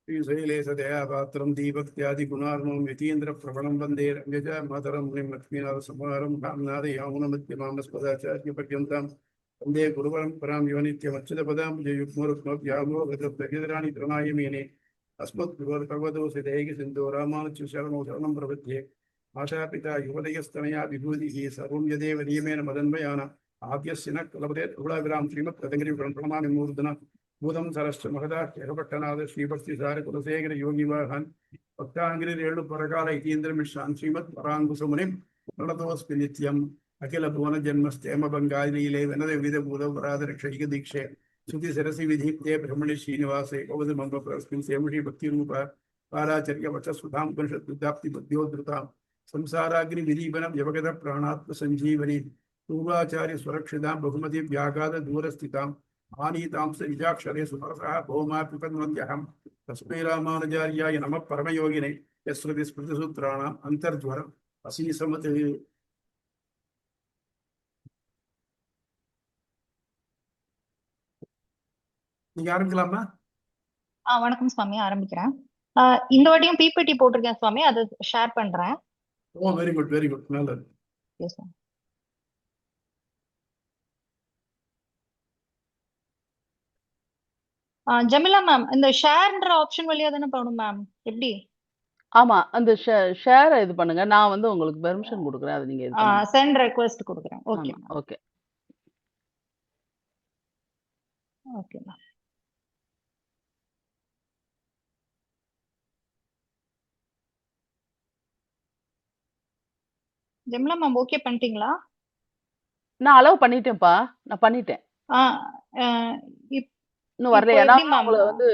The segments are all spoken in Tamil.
श्रीशैलेशदया पात्रं दीपक्त्यादिगुणार्णं यतीन्द्रप्रवणं वन्दे रङ्गजामातरं मुनिं लक्ष्मीनाथसमारं भाम्नादयामुनमध्यमामस्पदाचार्यपर्यन्तां वन्दे गुरुपरम्परां यो नित्यमच्युतपदां जयुग्मरुक्मव्यामोहतप्रतिदराणि तृणायमेने अस्मद्गुरुर्भगवतोऽसि सिन्धो रामानुजशरणो शरणं प्रपद्ये मातापिता युवदयस्तनया विभूतिः सर्वं यदेव नियमेन मदन्वयान आद्यस्य न कलपते तुलाविरां श्रीमत्कदगिरिपुरं प्रणमामि मूर्धना भूतं सरश्च महदाख्यपट्टनाथ श्रीभक्तिसार कुलशेखर योगिवाहन भक्तांगिरेळु परकाल इतीन्द्रमिश्रान् श्रीमत्पराङ्कुशमुनिं प्रणतोऽस्मि नित्यम् अखिल भुवन जन्मस्थेम बंगालीले वनद विविध भूतपराधरक्षैक दीक्षे श्रुति सरसि विधीप्ते ब्रह्मणि श्रीनिवासे कवच मंगलस्मिन् सेमुषि भक्तिरूप पाराचर्य वचस्वतां उपनिषद्विद्याप्ति बुद्ध्योद्धृतां संसाराग्नि विदीपन व्यवगत प्राणात्म संजीवनी पूर्वाचार्य सुरक्षितां बहुमति व्याघात दूरस्थितां आनीतां निजाक्षरे सुपरसः भौमा पिपन्वन्त्यहं तस्मै रामानुजार्याय नमः परमयोगिने यस्रुति स्मृतिसूत्राणाम् अन्तर्ज्वरम् असीसमत्. நீங்க ஆரம்பிக்கலாமா? வணக்கம் சுவாமி, ஆரம்பிக்கிறேன். இந்த வாட்டியும் பிபிடி போட்டிருக்கேன் சுவாமி, அதை ஷேர் பண்றேன். Oh, very good very good, நல்லது. Yes sir. ஜமிலா மேம், இந்த ஷேர்ன்ற ஆப்ஷன் வழியா தானே போகணும் மேம்? எப்படி? ஆமா, அந்த ஷேர் இது பண்ணுங்க. நான் வந்து உங்களுக்கு பெர்மிஷன் கொடுக்குறேன், அது நீங்க சென்ட் ரெக்வெஸ்ட் கொடுக்குறேன். Okay okay okay ma'am. Jemila ma'am okay பண்ணிட்டீங்களா? நான் அலோவ் பண்ணிட்டேன்ப்பா, நான் பண்ணிட்டேன். இன்னும் வரலையா? நான் உங்களை வந்து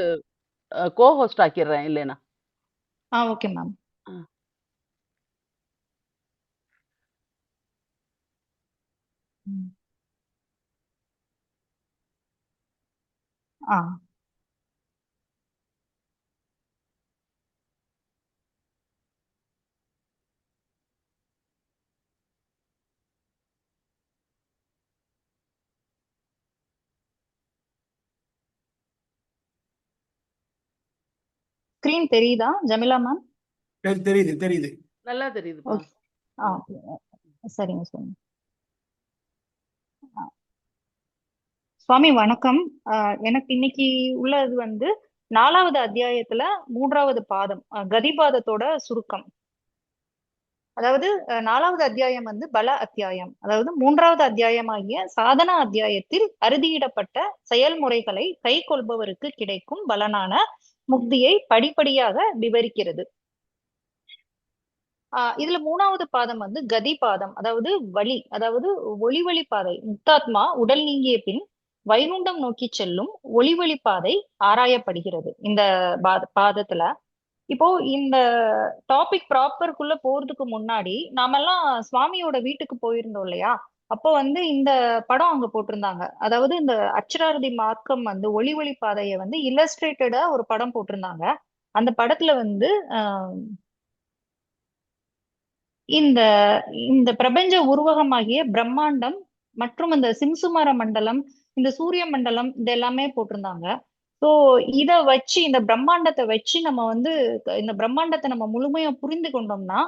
கோ ஹோஸ்ட் ஆக்கிடுறேன் இல்லைனா. Okay ma'am. ஸ்கிரீன் தெரியுதா ஜமிலா மேம்? தெரியுது தெரியுது, நல்லா தெரியுது. சரிங்க சுவாமி. சுவாமி வணக்கம். எனக்கு இன்னைக்கு உள்ளது வந்து 4வது அத்தியாயத்துல 3வது பாதம், கதிபாதத்தோட சுருக்கம். அதாவது 4வது அத்தியாயம் வந்து பல அத்தியாயம். அதாவது 3வது அத்தியாயமாகிய சாதனா அத்தியாயத்தில் அறுதியிடப்பட்ட செயல்முறைகளை கை கொள்பவருக்கு கிடைக்கும் பலனான முக்தியை படிப்படியாக விவரிக்கிறது. இதுல 3வது பாதம் வந்து கதி பாதம், அதாவது வழி, அதாவது ஒளிவழி பாதை. முக்தாத்மா உடல் நீங்கிய பின் வைகுண்டம் நோக்கி செல்லும் ஒளிவழி பாதை ஆராயப்படுகிறது இந்த பாதத்துல. இப்போ இந்த டாபிக் ப்ராப்பருக்குள்ள போறதுக்கு முன்னாடி நாமெல்லாம் சுவாமியோட வீட்டுக்கு போயிருந்தோம் இல்லையா? அப்போ வந்து இந்த படம் அங்க போட்டிருந்தாங்க. அதாவது இந்த அச்சராரதி மார்க்கம் வந்து ஒளி பாதையை வந்து இல்லஸ்ட்ரேட்டடா ஒரு படம் போட்டிருந்தாங்க. அந்த படத்துல வந்து இந்த இந்த பிரபஞ்ச உருவகமாகிய பிரம்மாண்டம் மற்றும் இந்த சிம்சுமர மண்டலம், இந்த சூரிய மண்டலம், இது எல்லாமே போட்டிருந்தாங்க. ஸோ இத வச்சு, இந்த பிரம்மாண்டத்தை வச்சு நம்ம வந்து இந்த பிரம்மாண்டத்தை நம்ம முழுமையா புரிந்து கொண்டோம்னா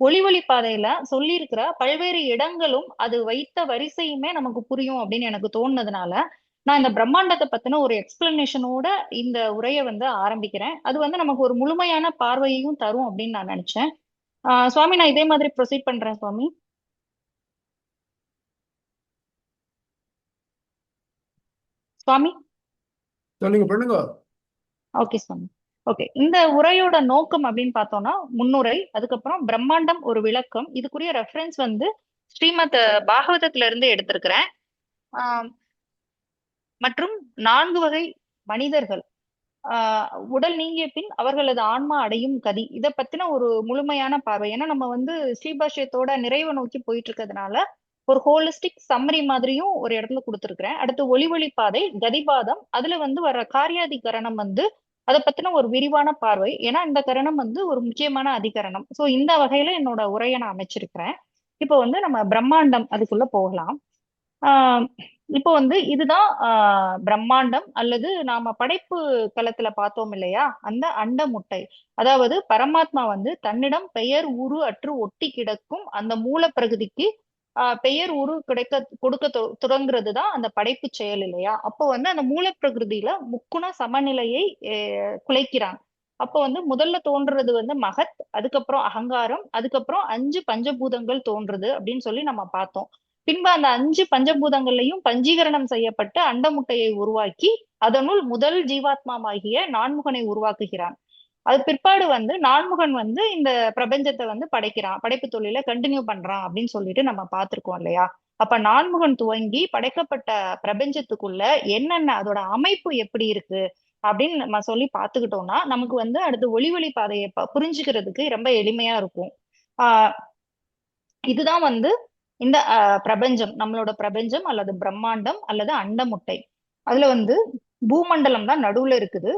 ஒளிவழி பாதையில சொல்லியிருக்கிற பல்வேறு இடங்களும் அது வைத்த வரிசையுமே நமக்கு புரியும் அப்படின்னு எனக்கு தோணுனதுனால நான் இந்த பிரம்மாண்டத்தை பத்தின ஒரு எக்ஸ்பிளனேஷனோட இந்த உரையை வந்து ஆரம்பிக்கிறேன். அது வந்து நமக்கு ஒரு முழுமையான பார்வையையும் தரும் அப்படின்னு நான் நினைச்சேன். சுவாமி, நான் இதே மாதிரி ப்ரொசீட் பண்றேன் சுவாமி. சுவாமி சொல்லுங்க, பண்ணுங்க. ஓகே சுவாமி. ஓகே, இந்த உரையோட நோக்கம் அப்படின்னு பார்த்தோம்னா முன்னுரை, அதுக்கப்புறம் பிரம்மாண்டம் ஒரு விளக்கம். இதுக்குரிய ரெஃபரன்ஸ் வந்து ஸ்ரீமத் பாகவதத்துல இருந்து எடுத்திருக்கிறேன். மற்றும் 4 வகை மனிதர்கள் உடல் நீங்கிய பின் அவர்களது ஆன்மா அடையும் கதி, இதை பத்தின ஒரு முழுமையான பார்வை. ஏன்னா நம்ம வந்து ஸ்ரீபாஷ்யத்தோட நிறைவை நோக்கி போயிட்டு இருக்கிறதுனால ஒரு ஹோலிஸ்டிக் சம்மரி மாதிரியும் ஒரு இடத்துல கொடுத்துருக்கிறேன். அடுத்து ஒளிவழி பாதை கதிபாதம், அதுல வந்து வர காரியாதிகரணம் வந்து அதை பத்தின ஒரு விரிவான பார்வை. ஏன்னா இந்த கரணம் வந்து ஒரு முக்கியமான அதிகரணம். ஸோ இந்த வகையில என்னோட உரையை நான் அமைச்சிருக்கிறேன். இப்போ வந்து நம்ம பிரம்மாண்டம் அதுக்குள்ள போகலாம். இப்போ இதுதான் பிரம்மாண்டம், அல்லது நாம படைப்பு களத்துல பார்த்தோம் இல்லையா, அந்த அண்ட முட்டை. அதாவது பரமாத்மா தன்னிடம் பெயர் உரு அற்று ஒட்டி கிடக்கும் அந்த மூல பிரகிருதிக்கு பெயர் உரு கொடுக்க தொடங்குறது தான் அந்த படைப்பு செயல் இல்லையா. அப்போ அந்த மூல பிரகிருதியில முக்குண சமநிலையை குலைக்கிறான். அப்போ முதல்ல தோன்றது மகத், அதுக்கப்புறம் அகங்காரம், அதுக்கப்புறம் 5 பஞ்சபூதங்கள் தோன்றுது அப்படின்னு சொல்லி நம்ம பார்த்தோம். பின்பு அந்த 5 பஞ்சபூதங்கள்லையும் பஞ்சீகரணம் செய்யப்பட்டு அண்டமுட்டையை உருவாக்கி அதனுள் முதல் ஜீவாத்மாவாகிய நான்முகனை உருவாக்குகிறான். அது பிற்பாடு நான்முகன் இந்த பிரபஞ்சத்தை படைக்கிறான், படைப்பு தொழில கண்டினியூ பண்றான் அப்படின்னு சொல்லிட்டு நம்ம பார்த்திருக்கோம் இல்லையா. அப்ப நான்முகன் துவங்கி படைக்கப்பட்ட பிரபஞ்சத்துக்குள்ள என்னென்ன அதோட அமைப்பு எப்படி இருக்கு அப்படின்னு நம்ம சொல்லி பார்த்துக்கிட்டோம்னா நமக்கு அடுத்து ஒளி பாதையை புரிஞ்சுக்கிறதுக்கு ரொம்ப எளிமையா இருக்கும். ஆஹ் இதுதான் இந்த பிரபஞ்சம், நம்மளோட பிரபஞ்சம் அல்லது பிரம்மாண்டம் அல்லது அண்டமுட்டை. அதுல பூமண்டலம் தான் நடுவுல இருக்குது.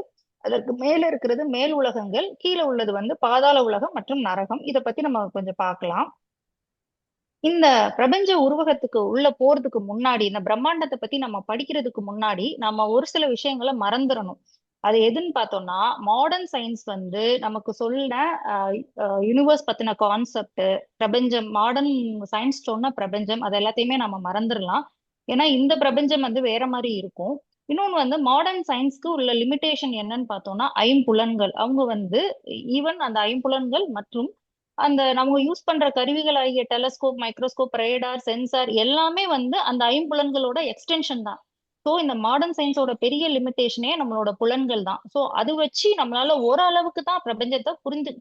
அதற்கு மேல இருக்கிறது மேல் உலகங்கள், கீழே உள்ளது பாதாள உலகம் மற்றும் நரகம். இத பத்தி நம்ம கொஞ்சம் பார்க்கலாம். இந்த பிரபஞ்ச உருவகத்துக்கு உள்ள போறதுக்கு முன்னாடி, இந்த பிரம்மாண்டத்தை பத்தி நம்ம படிக்கிறதுக்கு முன்னாடி நம்ம ஒரு சில விஷயங்களை மறந்துடணும். அது எதுன்னு பார்த்தோம்னா, மாடர்ன் சயின்ஸ் நமக்கு சொல்ல யூனிவர்ஸ் பத்தின கான்செப்ட், பிரபஞ்சம், மாடர்ன் சயின்ஸ் சொன்ன பிரபஞ்சம், அது எல்லாத்தையுமே நம்ம மறந்துடலாம். ஏன்னா இந்த பிரபஞ்சம் வேற மாதிரி இருக்கும். இன்னொன்னு மாடர்ன் சயின்ஸ்க்கு உள்ள லிமிடேஷன் என்னன்னு பார்த்தோம்னா, ஐம்புலன்கள். அவங்க ஈவன் அந்த ஐம்புலன்கள் மற்றும் அந்த நம்ம யூஸ் பண்ற கருவிகள் ஆகிய டெலஸ்கோப், மைக்ரோஸ்கோப், ரேடார், சென்சார் எல்லாமே அந்த ஐம்புலன்களோட எக்ஸ்டென்ஷன் தான். ஸோ இந்த மாடர்ன் சயின்ஸோட பெரிய லிமிடேஷனே நம்மளோட புலன்கள் தான். ஸோ அது வச்சு நம்மளால ஓரளவுக்கு தான் பிரபஞ்சத்தை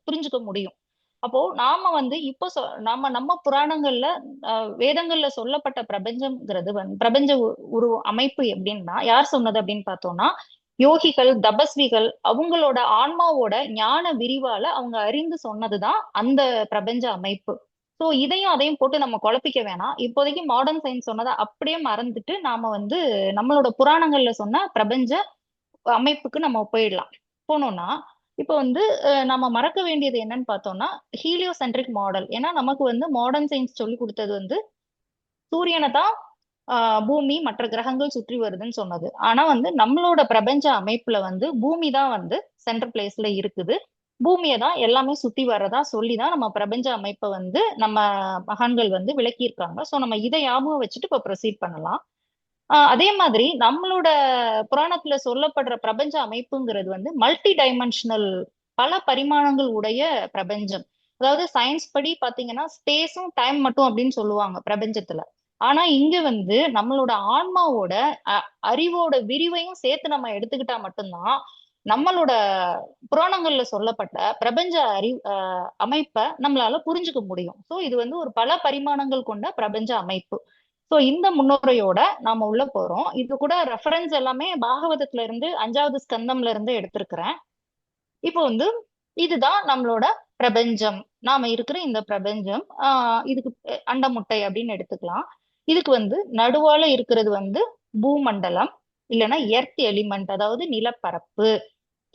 புரிஞ்சுக்க முடியும். அப்போ நாம இப்போ நம்ம புராணங்கள்ல வேதங்கள்ல சொல்லப்பட்ட பிரபஞ்சம்ங்கிறது பிரபஞ்ச அமைப்பு எப்படின்னா யார் சொன்னது அப்படின்னு பார்த்தோம்னா, யோகிகள், தபஸ்விகள், அவங்களோட ஆன்மாவோட ஞான விரிவால அவங்க அறிந்து சொன்னதுதான் அந்த பிரபஞ்ச அமைப்பு. சோ இதையும் அதையும் போட்டு நம்ம குழப்பிக்க வேணாம். இப்போதைக்கு மாடர்ன் சயின்ஸ் சொன்னதை அப்படியே மறந்துட்டு நாம நம்மளோட புராணங்கள்ல சொன்ன பிரபஞ்ச அமைப்புக்கு நம்ம போயிடலாம். போனோம்னா இப்போ நம்ம மறக்க வேண்டியது என்னன்னு பார்த்தோம்னா ஹீலியோசென்ட்ரிக் மாடல். ஏன்னா நமக்கு மாடர்ன் சயின்ஸ் சொல்லி கொடுத்தது சூரியனை தான் பூமி மற்ற கிரகங்கள் சுற்றி வருதுன்னு சொன்னது. ஆனா நம்மளோட பிரபஞ்ச அமைப்புல பூமி தான் சென்டர் பிளேஸ்ல இருக்குது. பூமியை தான் எல்லாமே சுத்தி வர்றதா சொல்லிதான் நம்ம பிரபஞ்ச அமைப்பை நம்ம மகான்கள் விளக்கியிருக்காங்க. சோ நம்ம இதை ஞாபகம் வச்சுட்டு இப்ப ப்ரொசீட் பண்ணலாம். அதே மாதிரி நம்மளோட புராணத்துல சொல்லப்படுற பிரபஞ்ச அமைப்புங்கிறது மல்டி டைமென்ஷனல், பல பரிமாணங்கள் உடைய பிரபஞ்சம். அதாவது சயின்ஸ் படி பாத்தீங்கன்னா ஸ்பேஸும் டைம் மட்டும் அப்படின்னு சொல்லுவாங்க பிரபஞ்சத்துல. ஆனா இங்க நம்மளோட ஆன்மாவோட அறிவோட விரிவையும் சேர்த்து நம்ம எடுத்துக்கிட்டா மட்டும்தான் நம்மளோட புராணங்கள்ல சொல்லப்பட்ட பிரபஞ்ச அமைப்பை நம்மளால புரிஞ்சுக்க முடியும். சோ இது ஒரு பல பரிமாணங்கள் கொண்ட பிரபஞ்ச அமைப்பு. சோ இந்த முன்னுரையோட நாம உள்ள போறோம். இது கூட ரெஃபரன்ஸ் எல்லாமே பாகவதத்துல இருந்து 5வது ஸ்கந்தம்ல இருந்து எடுத்திருக்கிறேன். இப்போ இதுதான் நம்மளோட பிரபஞ்சம், நாம இருக்கிற இந்த பிரபஞ்சம். இதுக்கு அண்டமுட்டை அப்படின்னு எடுத்துக்கலாம். இதுக்கு நடுவால இருக்கிறது பூமண்டலம், இல்லைன்னா எர்த் எலிமெண்ட், அதாவது நிலப்பரப்பு.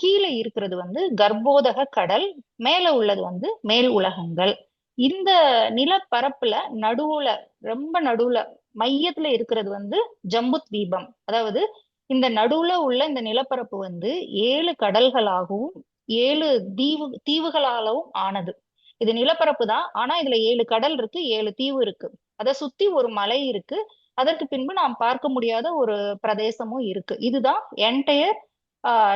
கீழே இருக்கிறது கர்ப்போதக கடல், மேல உள்ளது மேல் உலகங்கள். இந்த நிலப்பரப்புல நடுவுல, ரொம்ப நடுவுல மையத்துல இருக்கிறது ஜம்பு தீபம். அதாவது இந்த நடுவுல உள்ள இந்த நிலப்பரப்பு 7 கடல்களாகவும் 7 தீவுகளாலும் ஆனது. இது நிலப்பரப்பு தான், ஆனா இதுல 7 கடல் இருக்கு, 7 தீவு இருக்கு. அதை சுத்தி ஒரு மலை இருக்கு. அதற்கு பின்பு நாம் பார்க்க முடியாத ஒரு பிரதேசமும் இருக்கு. இதுதான் என்டையர்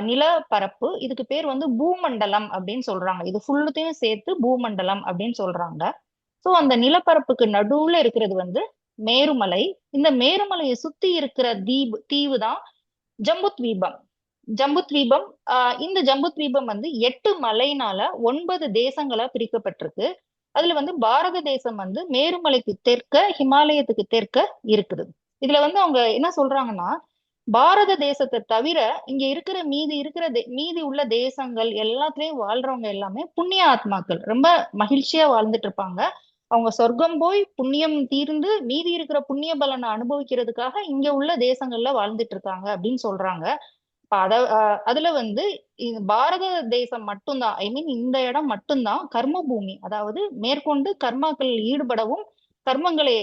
நிலப்பரப்பு. இதுக்கு பேர் பூமண்டலம் அப்படின்னு சொல்றாங்க. இது ஃபுல்லுத்தையும் சேர்த்து பூமண்டலம் அப்படின்னு சொல்றாங்க. சோ அந்த நிலப்பரப்புக்கு நடுவுல இருக்கிறது மேருமலை. இந்த மேருமலையை சுத்தி இருக்கிற தீவு தான் ஜம்புத்வீபம். ஜம்புத்வீபம் இந்த ஜம்புத்வீபம் 8 மலைனால 9 தேசங்களா பிரிக்கப்பட்டிருக்கு. அதுல பாரத தேசம் மேருமலைக்கு தெற்க, ஹிமாலயத்துக்கு தெற்க இருக்குது. இதுல அவங்க என்ன சொல்றாங்கன்னா, பாரத தேசத்தை தவிர இங்க இருக்கிற மீதி உள்ள தேசங்கள் எல்லாத்துலயும் வாழ்றவங்க எல்லாமே புண்ணிய ஆத்மாக்கள், ரொம்ப மகிழ்ச்சியா வாழ்ந்துட்டு இருப்பாங்க. அவங்க சொர்க்கம் போய் புண்ணியம் தீர்ந்து மீதி இருக்கிற புண்ணிய பலனை அனுபவிக்கிறதுக்காக இங்க உள்ள தேசங்கள்ல வாழ்ந்துட்டு இருக்காங்க அப்படின்னு சொல்றாங்க. அதுல பாரத தேசம் மட்டும்தான், ஐ மீன் இந்த இடம் மட்டும்தான் கர்ம பூமி. அதாவது மேற்கொண்டு கர்மாக்கள் ஈடுபடவும் கர்மங்களை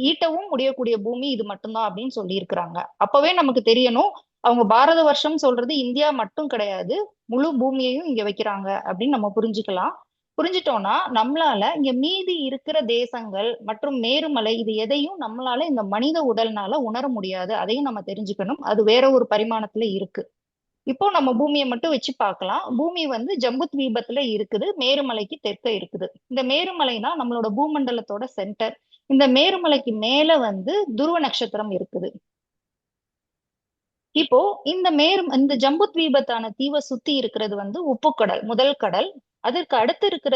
ஈட்டவும் முடியக்கூடிய பூமி இது மட்டும்தான் அப்படின்னு சொல்லி இருக்கிறாங்க. அப்பவே நமக்கு தெரியணும், அவங்க பாரத வருஷம் சொல்றது இந்தியா மட்டும் கிடையாது, முழு பூமியையும் இங்க வைக்கிறாங்க அப்படின்னு நம்ம புரிஞ்சுக்கலாம். புரிஞ்சிட்டோம்னா நம்மளால இங்க மீதி இருக்கிற தேசங்கள் மற்றும் மேருமலை இது எதையும் நம்மளால இந்த மனித உடல்னால உணர முடியாது. அதையும் நம்ம தெரிஞ்சுக்கணும். அது வேற ஒரு பரிமாணத்துல இருக்கு. இப்போ நம்ம பூமியை மட்டும் வச்சு பார்க்கலாம். பூமி வந்து ஜம்பு தீபத்துல இருக்குது, மேருமலைக்கு தெற்க இருக்குது. இந்த மேருமலை தான் நம்மளோட பூமண்டலத்தோட சென்டர். இந்த மேருமலைக்கு மேல வந்து துருவ நட்சத்திரம் இருக்குது. இப்போ இந்த ஜம்பு தீபத்தான தீவை சுத்தி இருக்கிறது வந்து உப்புக்கடல், முதல் கடல். அதற்கு அடுத்து இருக்கிற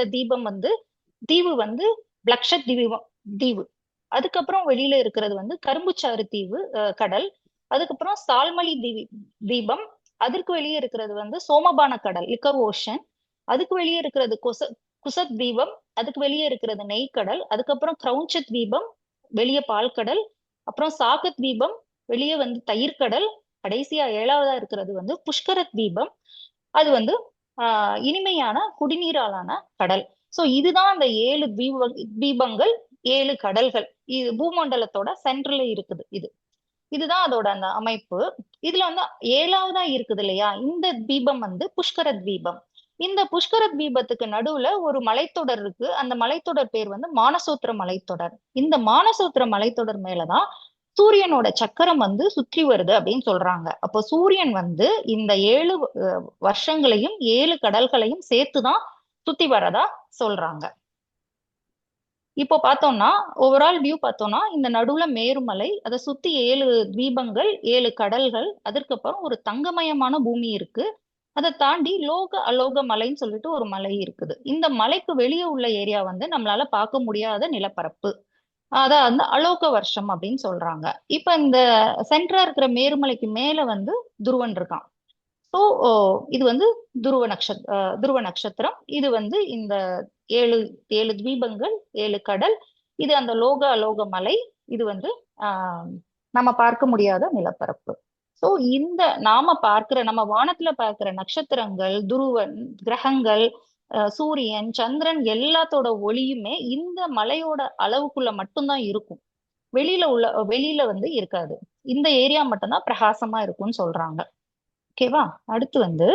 தீவு வந்து லக்ஷத் தீவு. அதுக்கப்புறம் வெளியில இருக்கிறது வந்து கரும்புச்சாறு தீவு, கடல். அதுக்கப்புறம் சால்மலி தீபம். அதற்கு வெளியே இருக்கிறது வந்து சோமபான கடல், லிக்கர் ஓஷன். அதுக்கு வெளியே இருக்கிறது குசத் தீபம். அதுக்கு வெளியே இருக்கிறது நெய்க்கடல். அதுக்கப்புறம் கிரௌஞ்சத் தீபம், வெளியே பால்கடல். அப்புறம் சாகத் தீபம், வெளியே வந்து தயிர்கடல். கடைசியா 7வதா இருக்கிறது வந்து புஷ்கரத் தீபம். அது வந்து இனிமையான குடிநீராலான கடல். சோ இதுதான் அந்த 7 தீபங்கள், 7 கடல்கள். இது பூமண்டலத்தோட சென்ட்ரல்ல இருக்குது. இதுதான் அதோட அந்த அமைப்பு. இதுல வந்து 7வதா இருக்குது இல்லையா, இந்த தீபம் வந்து புஷ்கர தீபம். இந்த புஷ்கர தீபத்துக்கு நடுவுல ஒரு மலைத்தொடர் இருக்கு. அந்த மலைத்தொடர் பேர் வந்து மானசோத்திர மலைத்தொடர். இந்த மானசோத்திர மலைத்தொடர் மேலதான் சூரியனோட சக்கரம் வந்து சுற்றி வருது அப்படின்னு சொல்றாங்க. அப்போ சூரியன் வந்து இந்த 7 வருஷங்களையும் 7 கடல்களையும் சேர்த்துதான் சுத்தி வரதா சொல்றாங்க. இப்போ பார்த்தோம்னா ஓவரால் வியூ பார்த்தோம்னா இந்த நடுவுல மேருமலை, அதை சுத்தி 7 தீபங்கள், 7 கடல்கள், அதற்கப்புறம் ஒரு தங்கமயமான பூமி இருக்கு. அதை தாண்டி அலோக மலைன்னு சொல்லிட்டு ஒரு மலை இருக்குது. இந்த மலைக்கு வெளியே உள்ள ஏரியா வந்து நம்மளால பார்க்க முடியாத நிலப்பரப்பு. அதான் வந்து அலோக வருஷம் அப்படின்னு சொல்றாங்க. இப்ப இந்த சென்டரா இருக்கிற மேருமலைக்கு மேல வந்து துருவன் இருக்கான். ஸோ இது வந்து துருவ நட்சத்திரம். இது வந்து இந்த 7 தீபங்கள், 7 கடல். இது அந்த அலோக மலை. இது வந்து நம்ம பார்க்க முடியாத நிலப்பரப்பு. ஸோ இந்த நம்ம வானத்துல பார்க்கிற நட்சத்திரங்கள், துருவன், கிரகங்கள், சூரியன், சந்திரன் எல்லாத்தோட ஒளியுமே இந்த மலையோட அளவுக்குள்ள மட்டும்தான் இருக்கும். வெளியில வந்து இருக்காது. இந்த ஏரியா மட்டும்தான் பிரகாசமா இருக்கும்னு சொல்றாங்க. ஓகேவா? அடுத்து வந்து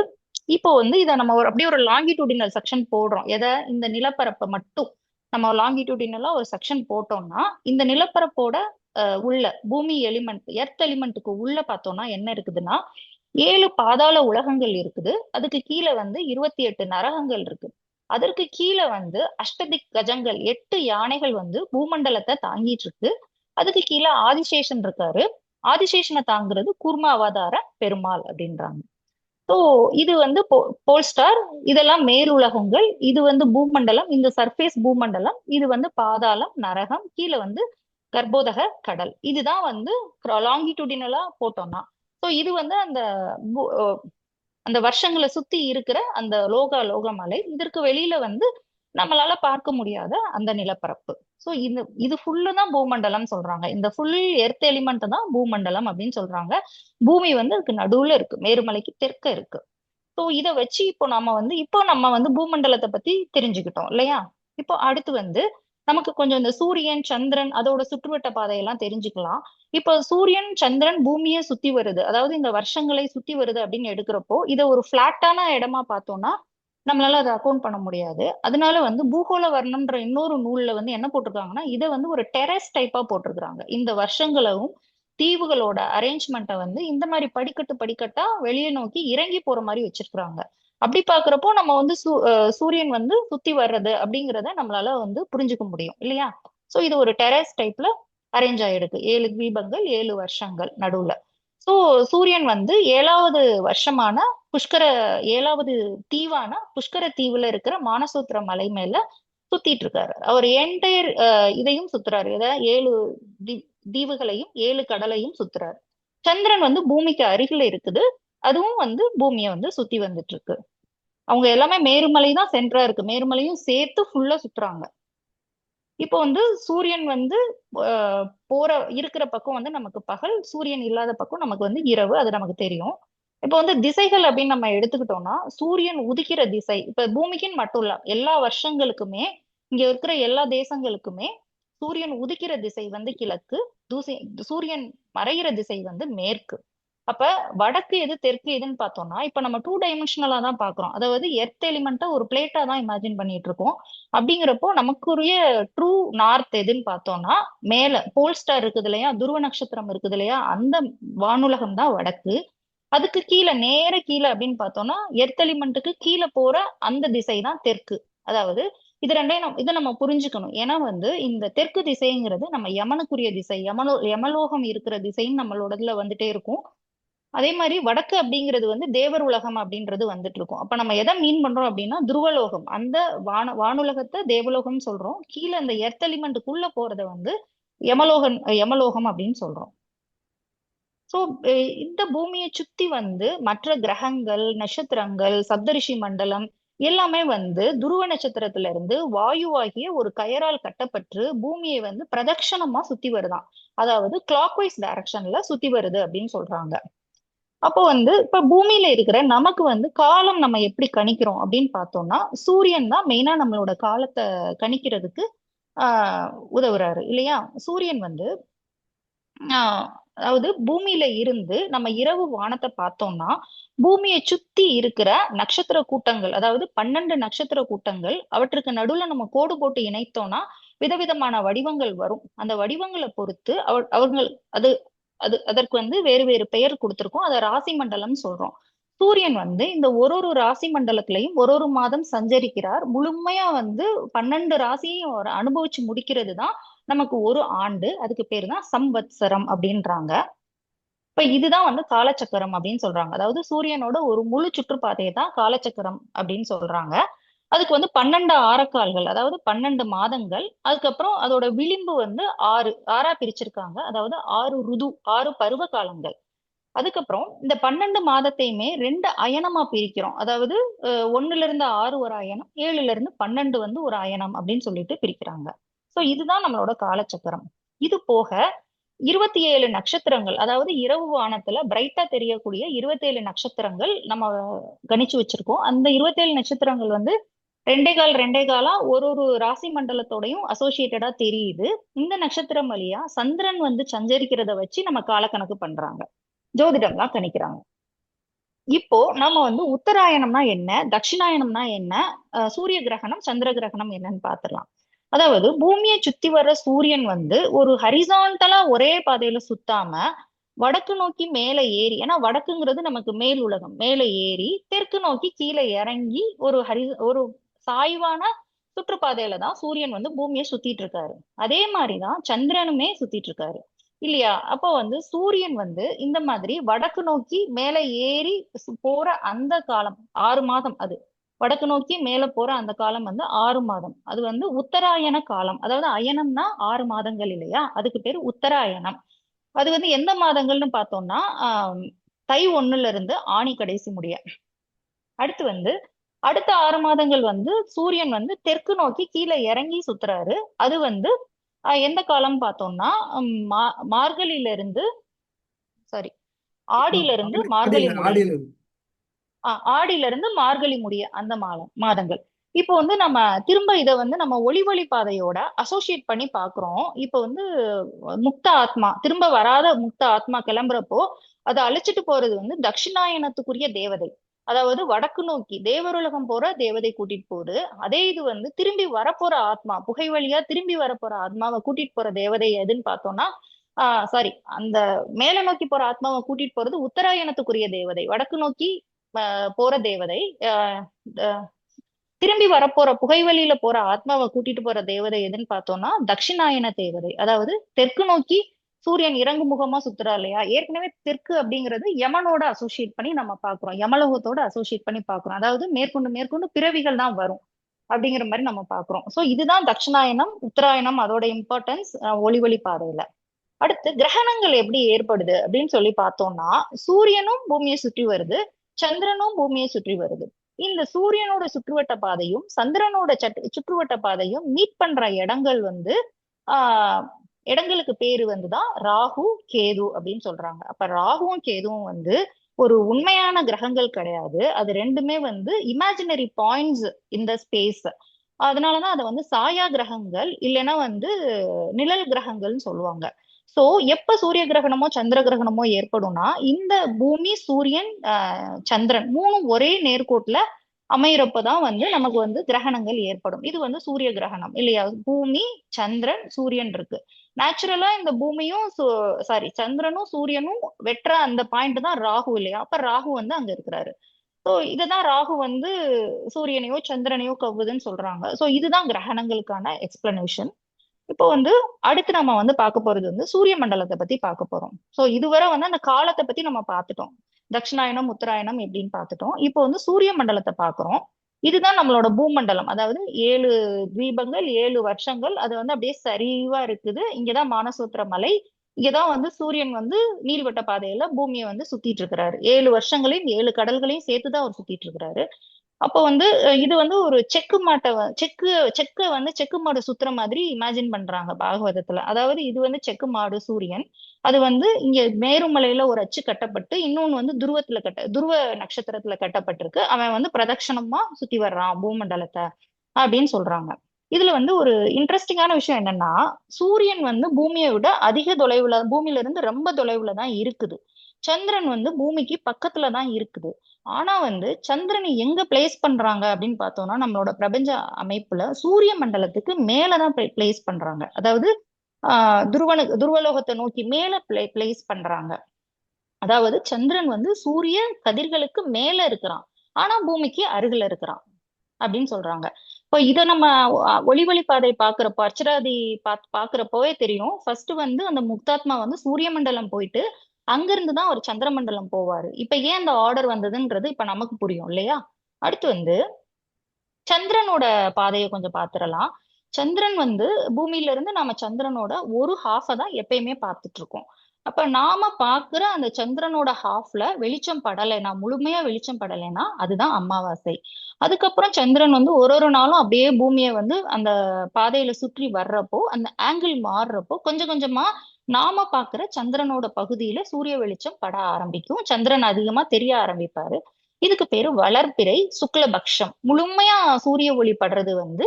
இப்போ வந்து இதை நம்ம அப்படியே ஒரு லாங்கிடியூடினல் செக்ஷன் போடுறோம். இந்த நிலப்பரப்பை மட்டும் நம்ம லாங்கிடியூடினலா ஒரு செக்ஷன் போட்டோம்னா, இந்த நிலப்பரப்போட உள்ள பூமி எர்த் எலிமெண்ட்டுக்கு உள்ள பார்த்தோம்னா என்ன இருக்குதுன்னா 7 பாதாள உலகங்கள் இருக்குது. அதுக்கு கீழே வந்து 28 நரகங்கள் இருக்கு. அதற்கு கீழே வந்து அஷ்டதிக் கஜங்கள், 8 யானைகள் வந்து பூமண்டலத்தை தாங்கிட்டு இருக்கு. அதுக்கு கீழே ஆதிசேஷன் இருக்காரு. ஆதிசேஷனை தாங்குறது கூர்ம அவதார பெருமாள் அப்படின்றாங்க. ஸோ இது வந்து போல்ஸ்டார், இதெல்லாம் மேலுலகங்கள். இது வந்து பூமண்டலம், இந்த சர்ஃபேஸ் பூமண்டலம். இது வந்து பாதாளம், நரகம், கீழே வந்து கர்ப்போதக கடல். இதுதான் வந்து லாங்கிடியூடினலா போட்டோம்னா. ஸோ இது வந்து அந்த வருஷங்களை சுத்தி இருக்கிற அந்த லோக மலை. இதற்கு வெளியில வந்து நம்மளால பார்க்க முடியாத அந்த நிலப்பரப்பு. ஸோ இது ஃபுல்லு தான் பூமண்டலம் சொல்றாங்க. இந்த ஃபுல் எர்த் எலிமெண்ட் தான் பூமண்டலம் அப்படின்னு சொல்றாங்க. பூமி வந்து அதுக்கு நடுவுல இருக்கு, மேருமலைக்கு தெற்க இருக்கு. ஸோ இதை வச்சு இப்போ நம்ம வந்து பூமண்டலத்தை பத்தி தெரிஞ்சுக்கிட்டோம் இல்லையா? இப்போ அடுத்து வந்து நமக்கு கொஞ்சம் இந்த சூரியன், சந்திரன், அதோட சுற்றுவட்ட பாதையெல்லாம் தெரிஞ்சுக்கலாம். இப்போ சூரியன், சந்திரன் பூமியை சுத்தி வருது, அதாவது இந்த வருஷங்களை சுத்தி வருது அப்படின்னு எடுக்கிறப்போ இதை ஒரு பிளாட்டான இடமா பார்த்தோம்னா நம்மளால அதை அக்கௌண்ட் பண்ண முடியாது. அதனால வந்து பூகோள வர்ணம்ன்ற இன்னொரு நூல்ல வந்து என்ன போட்டிருக்காங்கன்னா, இதை வந்து ஒரு டெரஸ் டைப்பா போட்டிருக்காங்க. இந்த வருஷங்களும் தீவுகளோட அரேஞ்ச்மெண்ட்டை வந்து இந்த மாதிரி படிக்கட்டா வெளியே நோக்கி இறங்கி போற மாதிரி வச்சிருக்காங்க. அப்படி பாக்குறப்போ நம்ம வந்து சூரியன் வந்து சுத்தி வர்றது அப்படிங்கிறத நம்மளால வந்து புரிஞ்சுக்க முடியும் இல்லையா? சோ இது ஒரு டெரஸ் டைப்ல அரேஞ்ச் ஆயிடுது. 7 தீபங்கள், 7 வருஷங்கள் நடுவுல. சோ சூரியன் வந்து 7வது வருஷமான 7வது தீவான புஷ்கர தீவுல இருக்கிற மானசூத்திர மலை மேல சுத்திட்டு இருக்காரு. அவர் என்டையர் இதையும் சுத்துறாரு. 7 தீவுகளையும் 7 கடலையும் சுத்துறாரு. சந்திரன் வந்து பூமிக்கு அருகில இருக்குது. அதுவும் வந்து பூமியை வந்து சுத்தி வந்துட்டு இருக்கு. அவங்க எல்லாமே மேருமலை தான் சென்டரா இருக்கு. மேருமலையும் சேர்த்து ஃபுல்லா சுத்துறாங்க. இப்போ வந்து சூரியன் வந்து இருக்கிற பக்கம் வந்து நமக்கு பகல், சூரியன் இல்லாத பக்கம் நமக்கு வந்து இரவு. அது நமக்கு தெரியும். இப்போ வந்து திசைகள் அப்படின்னு நம்ம எடுத்துக்கிட்டோம்னா, சூரியன் உதிக்கிற திசை இப்ப பூமிக்குன்னு மட்டும் இல்ல, எல்லா வருஷங்களுக்குமே இங்க இருக்கிற எல்லா தேசங்களுக்குமே சூரியன் உதிக்கிற திசை வந்து கிழக்கு, சூரியன் மறைகிற திசை வந்து மேற்கு. அப்ப வடக்கு எது தெற்கு எதுன்னு பார்த்தோம்னா, இப்ப நம்ம 2 டைமென்ஷனலா தான் பாக்குறோம். அதாவது எர்த் எலிமெண்ட்டை ஒரு பிளேட்டா தான் இமேஜின் பண்ணிட்டு இருக்கோம். அப்படிங்கிறப்போ நமக்குரிய ட்ரூ நார்த் எதுன்னு பார்த்தோம்னா, மேல போல் ஸ்டார் இருக்குது இல்லையா, துருவ நட்சத்திரம் இருக்குது இல்லையா, அந்த வானுலகம் தான் வடக்கு. அதுக்கு கீழே நேர கீழே அப்படின்னு பார்த்தோம்னா, எர்த் எலிமெண்ட்டுக்கு கீழே போற அந்த திசை தான் தெற்கு. அதாவது இது ரெண்டையும் இதை நம்ம புரிஞ்சுக்கணும். ஏன்னா வந்து இந்த தெற்கு திசைங்கிறது நம்ம யமனுக்குரிய திசை, யமலோகம் இருக்கிற திசைன்னு நம்மளோட இதுல வந்துட்டே இருக்கும். அதே மாதிரி வடக்கு அப்படிங்கிறது வந்து தேவர் உலகம் அப்படின்றது வந்துட்டு இருக்கும். அப்ப நம்ம எதை மீன் பண்றோம் அப்படின்னா, துருவலோகம், அந்த வானுலகத்தை தேவலோகம் சொல்றோம். கீழே அந்த எர்த் எலிமெண்ட்டுக்குள்ள போறதை வந்து யமலோகம் அப்படின்னு சொல்றோம். சோ இந்த பூமியை சுத்தி வந்து மற்ற கிரகங்கள், நட்சத்திரங்கள், சப்தரிஷி மண்டலம் எல்லாமே வந்து துருவ நட்சத்திரத்துல இருந்து வாயுவாகிய ஒரு கயரால் கட்டப்பட்டு பூமியை வந்து பிரதட்சணமா சுத்தி வருதாம். அதாவது கிளாக்வைஸ் டைரக்ஷன்ல சுத்தி வருது அப்படின்னு சொல்றாங்க. அப்போ வந்து இப்ப பூமியில இருக்கிற நமக்கு வந்து காலம் நம்ம எப்படி கணிக்கிறோம் அப்படின்னு பார்த்தோம்னா, சூரியன் தான் மெயினா நம்மளோட காலத்தை கணிக்கிறதுக்கு உதவுறாரு இல்லையா. சூரியன் வந்து ஆஹ் அதாவது பூமியில இருந்து நம்ம இரவு வானத்தை பார்த்தோம்னா, பூமியை சுத்தி இருக்கிற நட்சத்திர கூட்டங்கள், அதாவது 12 நட்சத்திர கூட்டங்கள், அவற்றுக்கு நடுவுல நம்ம கோடு போட்டு இணைத்தோம்னா விதவிதமான வடிவங்கள் வரும். அந்த வடிவங்களை பொறுத்து அவர்கள் அது அது அதற்கு வந்து வேறு வேறு பெயர் கொடுத்திருக்கோம். அதை ராசி மண்டலம் சொல்றோம். சூரியன் வந்து இந்த ஒரு ராசி மண்டலத்திலையும் ஒரு மாதம் சஞ்சரிக்கிறார். முழுமையா வந்து 12 ராசியையும் அவர் அனுபவிச்சு முடிக்கிறது தான் நமக்கு ஒரு ஆண்டு. அதுக்கு பேரு தான் சம்வத்சரம் அப்படின்றாங்க. இப்ப இதுதான் வந்து காலச்சக்கரம் அப்படின்னு சொல்றாங்க. அதாவது சூரியனோட ஒரு முழு சுற்றுப்பாதையை தான் காலச்சக்கரம் அப்படின்னு சொல்றாங்க. அதுக்கு வந்து 12 ஆரக்கால்கள், அதாவது 12 மாதங்கள். அதுக்கப்புறம் அதோட விளிம்பு வந்து ஆறா பிரிச்சிருக்காங்க. அதாவது 6 பருவ காலங்கள். அதுக்கப்புறம் இந்த 12 மாதத்தையுமே 2 அயனமா பிரிக்கிறோம். அதாவது 1ல இருந்து 6 ஒரு அயனம், 7ல இருந்து 12 வந்து ஒரு அயனம் அப்படின்னு சொல்லிட்டு பிரிக்கிறாங்க. சோ இதுதான் நம்மளோட காலச்சக்கரம். இது போக 27 நட்சத்திரங்கள், அதாவது இரவு வானத்துல பிரைட்டா தெரியக்கூடிய 27 நட்சத்திரங்கள் நம்ம கணிச்சு வச்சிருக்கோம். அந்த 27 நட்சத்திரங்கள் வந்து ரெண்டே காலா ஒரு ராசி மண்டலத்தோடையும் அசோசியேட்டடா தெரியுது. இந்த நட்சத்திரம் வழியா சந்திரன் வந்து சஞ்சரிக்கிறத வச்சு நம்ம காலக்கணக்கு பண்றாங்க, ஜோதிடம்லாம் கணிக்கிறாங்க. இப்போ நம்ம வந்து உத்தராயணம்னா என்ன, தட்சிணாயனம்னா என்ன, சூரிய கிரகணம், சந்திர கிரகணம் என்னன்னு பாத்துடலாம். அதாவது பூமியை சுத்தி வர்ற சூரியன் வந்து ஒரு ஹரிசான்டலா ஒரே பாதையில சுத்தாம வடக்கு நோக்கி மேல ஏறி, ஏன்னா வடக்குங்கிறது நமக்கு மேல் உலகம், மேல ஏறி தெற்கு நோக்கி கீழே இறங்கி ஒரு சாய்வான சுற்றுப்பாதையில தான் சூரியன் வந்து பூமியை சுத்திட்டு இருக்காரு. அதே மாதிரிதான் சந்திரனுமே சுத்திட்டு இருக்காரு இல்லையா. அப்போ வந்து சூரியன் வந்து இந்த மாதிரி வடக்கு நோக்கி மேல ஏறி போற அந்த காலம் 6 மாதம். அது வடக்கு நோக்கி மேல போற அந்த காலம் வந்து 6 மாதம். அது வந்து உத்தராயண காலம். அதாவது அயனம்னா 6 மாதங்கள் இல்லையா, அதுக்கு பேரு உத்தராயணம். அது வந்து எந்த மாதங்கள்னு பார்த்தோம்னா, தை 1ல இருந்து ஆணி கடைசி முடிய. அடுத்து வந்து அடுத்த 6 மாதங்கள் வந்து சூரியன் வந்து தெற்கு நோக்கி கீழே இறங்கி சுத்துறாரு. அது வந்து எந்த காலம் பார்த்தோம்னா, மார்கழியில இருந்து சாரி ஆடியில இருந்து மார்கழி முடிய, ஆடியில இருந்து மார்கழி முடிய அந்த மாதங்கள். இப்போ வந்து நம்ம திரும்ப இதை வந்து நம்ம ஒளி பாதையோட அசோசியேட் பண்ணி பாக்குறோம். இப்போ வந்து முக்த ஆத்மா திரும்ப வராத முக்த ஆத்மா கிளம்புறப்போ அதை அழைச்சிட்டு போறது வந்து தட்சிணாயனத்துக்குரிய தேவதை. அதாவது வடக்கு நோக்கி தேவருலகம் போற தேவதை கூட்டிட்டு போகுது. அதே இது வந்து திரும்பி வரப்போற ஆத்மா, புகை வழியா திரும்பி வரப்போற ஆத்மாவை கூட்டிட்டு போற தேவதை எதுன்னு பார்த்தோம்னா, சாரி, அந்த மேல நோக்கி போற ஆத்மாவை கூட்டிட்டு போறது உத்தராயணத்துக்குரிய தேவதை. வடக்கு நோக்கி போற தேவதை, திரும்பி வரப்போற புகைவழியில போற ஆத்மாவை கூட்டிட்டு போற தேவதை எதுன்னு பார்த்தோம்னா தட்சிணாயன தேவதை. அதாவது தெற்கு நோக்கி சூரியன் இறங்கு முகமா சுத்துறா இல்லையா. ஏற்கனவே தெற்கு அப்படிங்கிறது யமனோட அசோசியேட் பண்ணி நம்ம பாக்குறோம், யமலோகத்தோட அசோசியேட் பண்ணி பாக்குறோம். அதாவது மேற்கொண்டு பிறவிகள் தான் வரும் அப்படிங்கிற மாதிரி நம்ம பாக்குறோம். சோ இதுதான் தட்சிணாயனம், உத்தராயணம், அதோட இம்பார்ட்டன்ஸ் ஒளி பாதையில. அடுத்து கிரகணங்கள் எப்படி ஏற்படுது அப்படின்னு சொல்லி பார்த்தோம்னா, சூரியனும் பூமியை சுற்றி வருது, சந்திரனும் பூமியை சுற்றி வருது. இந்த சூரியனோட சுற்றுவட்ட பாதையும் சந்திரனோட சுற்றுவட்ட பாதையும் மீட் பண்ற இடங்கள் வந்து இடங்களுக்கு பேரு வந்துதான் ராகு, கேது அப்படின்னு சொல்றாங்க. அப்ப ராகுவும் கேதுவும் வந்து ஒரு உண்மையான கிரகங்கள் கிடையாது. அது ரெண்டுமே வந்து இமேஜினரி பாயிண்ட்ஸ் இந்த ஸ்பேஸ். அதனாலதான் அதை வந்து சாயா கிரகங்கள் இல்லைன்னா வந்து நிழல் கிரகங்கள்னு சொல்லுவாங்க. சோ எப்ப சூரிய கிரகணமோ சந்திர கிரகணமோ ஏற்படும்னா இந்த பூமி சூரியன் சந்திரன் மூணும் ஒரே நேர்கோட்டுல அமையிறப்பதான் வந்து நமக்கு வந்து கிரகணங்கள் ஏற்படும். இது வந்து சூரிய கிரகணம் இல்லையா? பூமி சந்திரன் சூரியன் இருக்கு. நேச்சுரலா இந்த பூமியும் சாரி சந்திரனும் சூரியனும் வெட்டுற அந்த பாயிண்ட் தான் ராகு இல்லையா? அப்ப ராகு வந்து அங்க இருக்கிறாரு. சோ இததான் ராகு வந்து சூரியனையோ சந்திரனையோ கவ்வுதுன்னு சொல்றாங்க. சோ இதுதான் கிரகணங்களுக்கான எக்ஸ்பிளனேஷன். இப்போ வந்து அடுத்து நம்ம வந்து பார்க்க போறது வந்து சூரிய மண்டலத்தை பத்தி பார்க்க போறோம். சோ இதுவரை வந்து அந்த காலத்தை பத்தி நம்ம பார்த்துட்டோம். தட்சிணாயனம் உத்தராயணம் எப்படின்னு பார்த்துட்டோம். இப்போ வந்து சூரிய மண்டலத்தை பார்க்கிறோம். இதுதான் நம்மளோட பூமண்டலம். அதாவது 7 தீபங்கள் 7 வருஷங்கள் அது வந்து அப்படியே சரிவா இருக்குது. இங்கதான் மானசூத்திர மலை. இங்கதான் வந்து சூரியன் வந்து நீள்வட்ட பாதையில பூமியை வந்து சுத்திட்டு இருக்கிறாரு. 7 வருஷங்களையும் 7 கடல்களையும் சேர்த்துதான் அவர் சுத்திட்டு இருக்கிறாரு. அப்போ வந்து இது வந்து ஒரு செக்கு மாட்டை செக்க வந்து செக்கு மாடு சுத்துற மாதிரி இமேஜின் பண்றாங்க பாகவதத்துல. அதாவது இது வந்து செக்கு மாடு சூரியன். அது வந்து இங்க மேருமலையில ஒரு அச்சு கட்டப்பட்டு இன்னொன்னு வந்து துருவ நட்சத்திரத்துல கட்டப்பட்டிருக்கு. அவன் வந்து பிரதட்சணமா சுத்தி வர்றான் பூமண்டலத்தை அப்படின்னு சொல்றாங்க. இதுல வந்து ஒரு இன்ட்ரெஸ்டிங்கான விஷயம் என்னன்னா, சூரியன் வந்து பூமியை விட அதிக தொலைவுல பூமியில இருந்து ரொம்ப தொலைவுல தான் இருக்குது. சந்திரன் வந்து பூமிக்கு பக்கத்துல தான் இருக்குது. ஆனா வந்து சந்திரனை எங்க பிளேஸ் பண்றாங்க அப்படின்னு பார்த்தோம்னா நம்மளோட பிரபஞ்ச அமைப்புல சூரிய மண்டலத்துக்கு மேலதான் பிளேஸ் பண்றாங்க. அதாவது துருவலோகத்தை நோக்கி மேல பிளேஸ் பண்றாங்க. அதாவது சந்திரன் வந்து சூரிய கதிர்களுக்கு மேல இருக்கிறான், ஆனா பூமிக்கு அருகில இருக்கிறான் அப்படின்னு சொல்றாங்க. இப்போ இதை நம்ம ஒளிவழி பாதை பாக்குறப்போ அர்ச்சராதி பாக்குறப்போவே தெரியும். ஃபர்ஸ்ட் வந்து அந்த முக்தாத்மா வந்து சூரிய மண்டலம் போயிட்டு அங்கிருந்துதான் அவர் சந்திர மண்டலம் போவாரு. இப்ப ஏன் அந்த ஆர்டர் வந்ததுன்றது இப்ப நமக்கு புரியும் இல்லையா? அடுத்து வந்து சந்திரனோட பாதையை கொஞ்சம் பாத்துரலாம். சந்திரன் வந்து பூமியில இருந்து நாம சந்திரனோட ஒரு ஹாஃப தான் எப்பயுமே பார்த்துட்டு இருக்கோம். அப்ப நாம பாக்குற அந்த சந்திரனோட ஹாஃப்ல வெளிச்சம் படலைன்னா, முழுமையா வெளிச்சம் படலைன்னா அதுதான் அமாவாசை. அதுக்கப்புறம் சந்திரன் வந்து ஒரு நாளும் அப்படியே பூமியை வந்து அந்த பாதையில சுற்றி வர்றப்போ அந்த ஆங்கிள் மாறுறப்போ கொஞ்சம் கொஞ்சமா நாம பாக்குற சந்திரனோட பகுதியில சூரிய வெளிச்சம் பட ஆரம்பிக்கும். சந்திரன் அதிகமா தெரிய ஆரம்பிப்பாரு. இதுக்கு பேரு வளர்பிறை சுக்லபக்ஷம். முழுமையா சூரிய ஒளி படுறது வந்து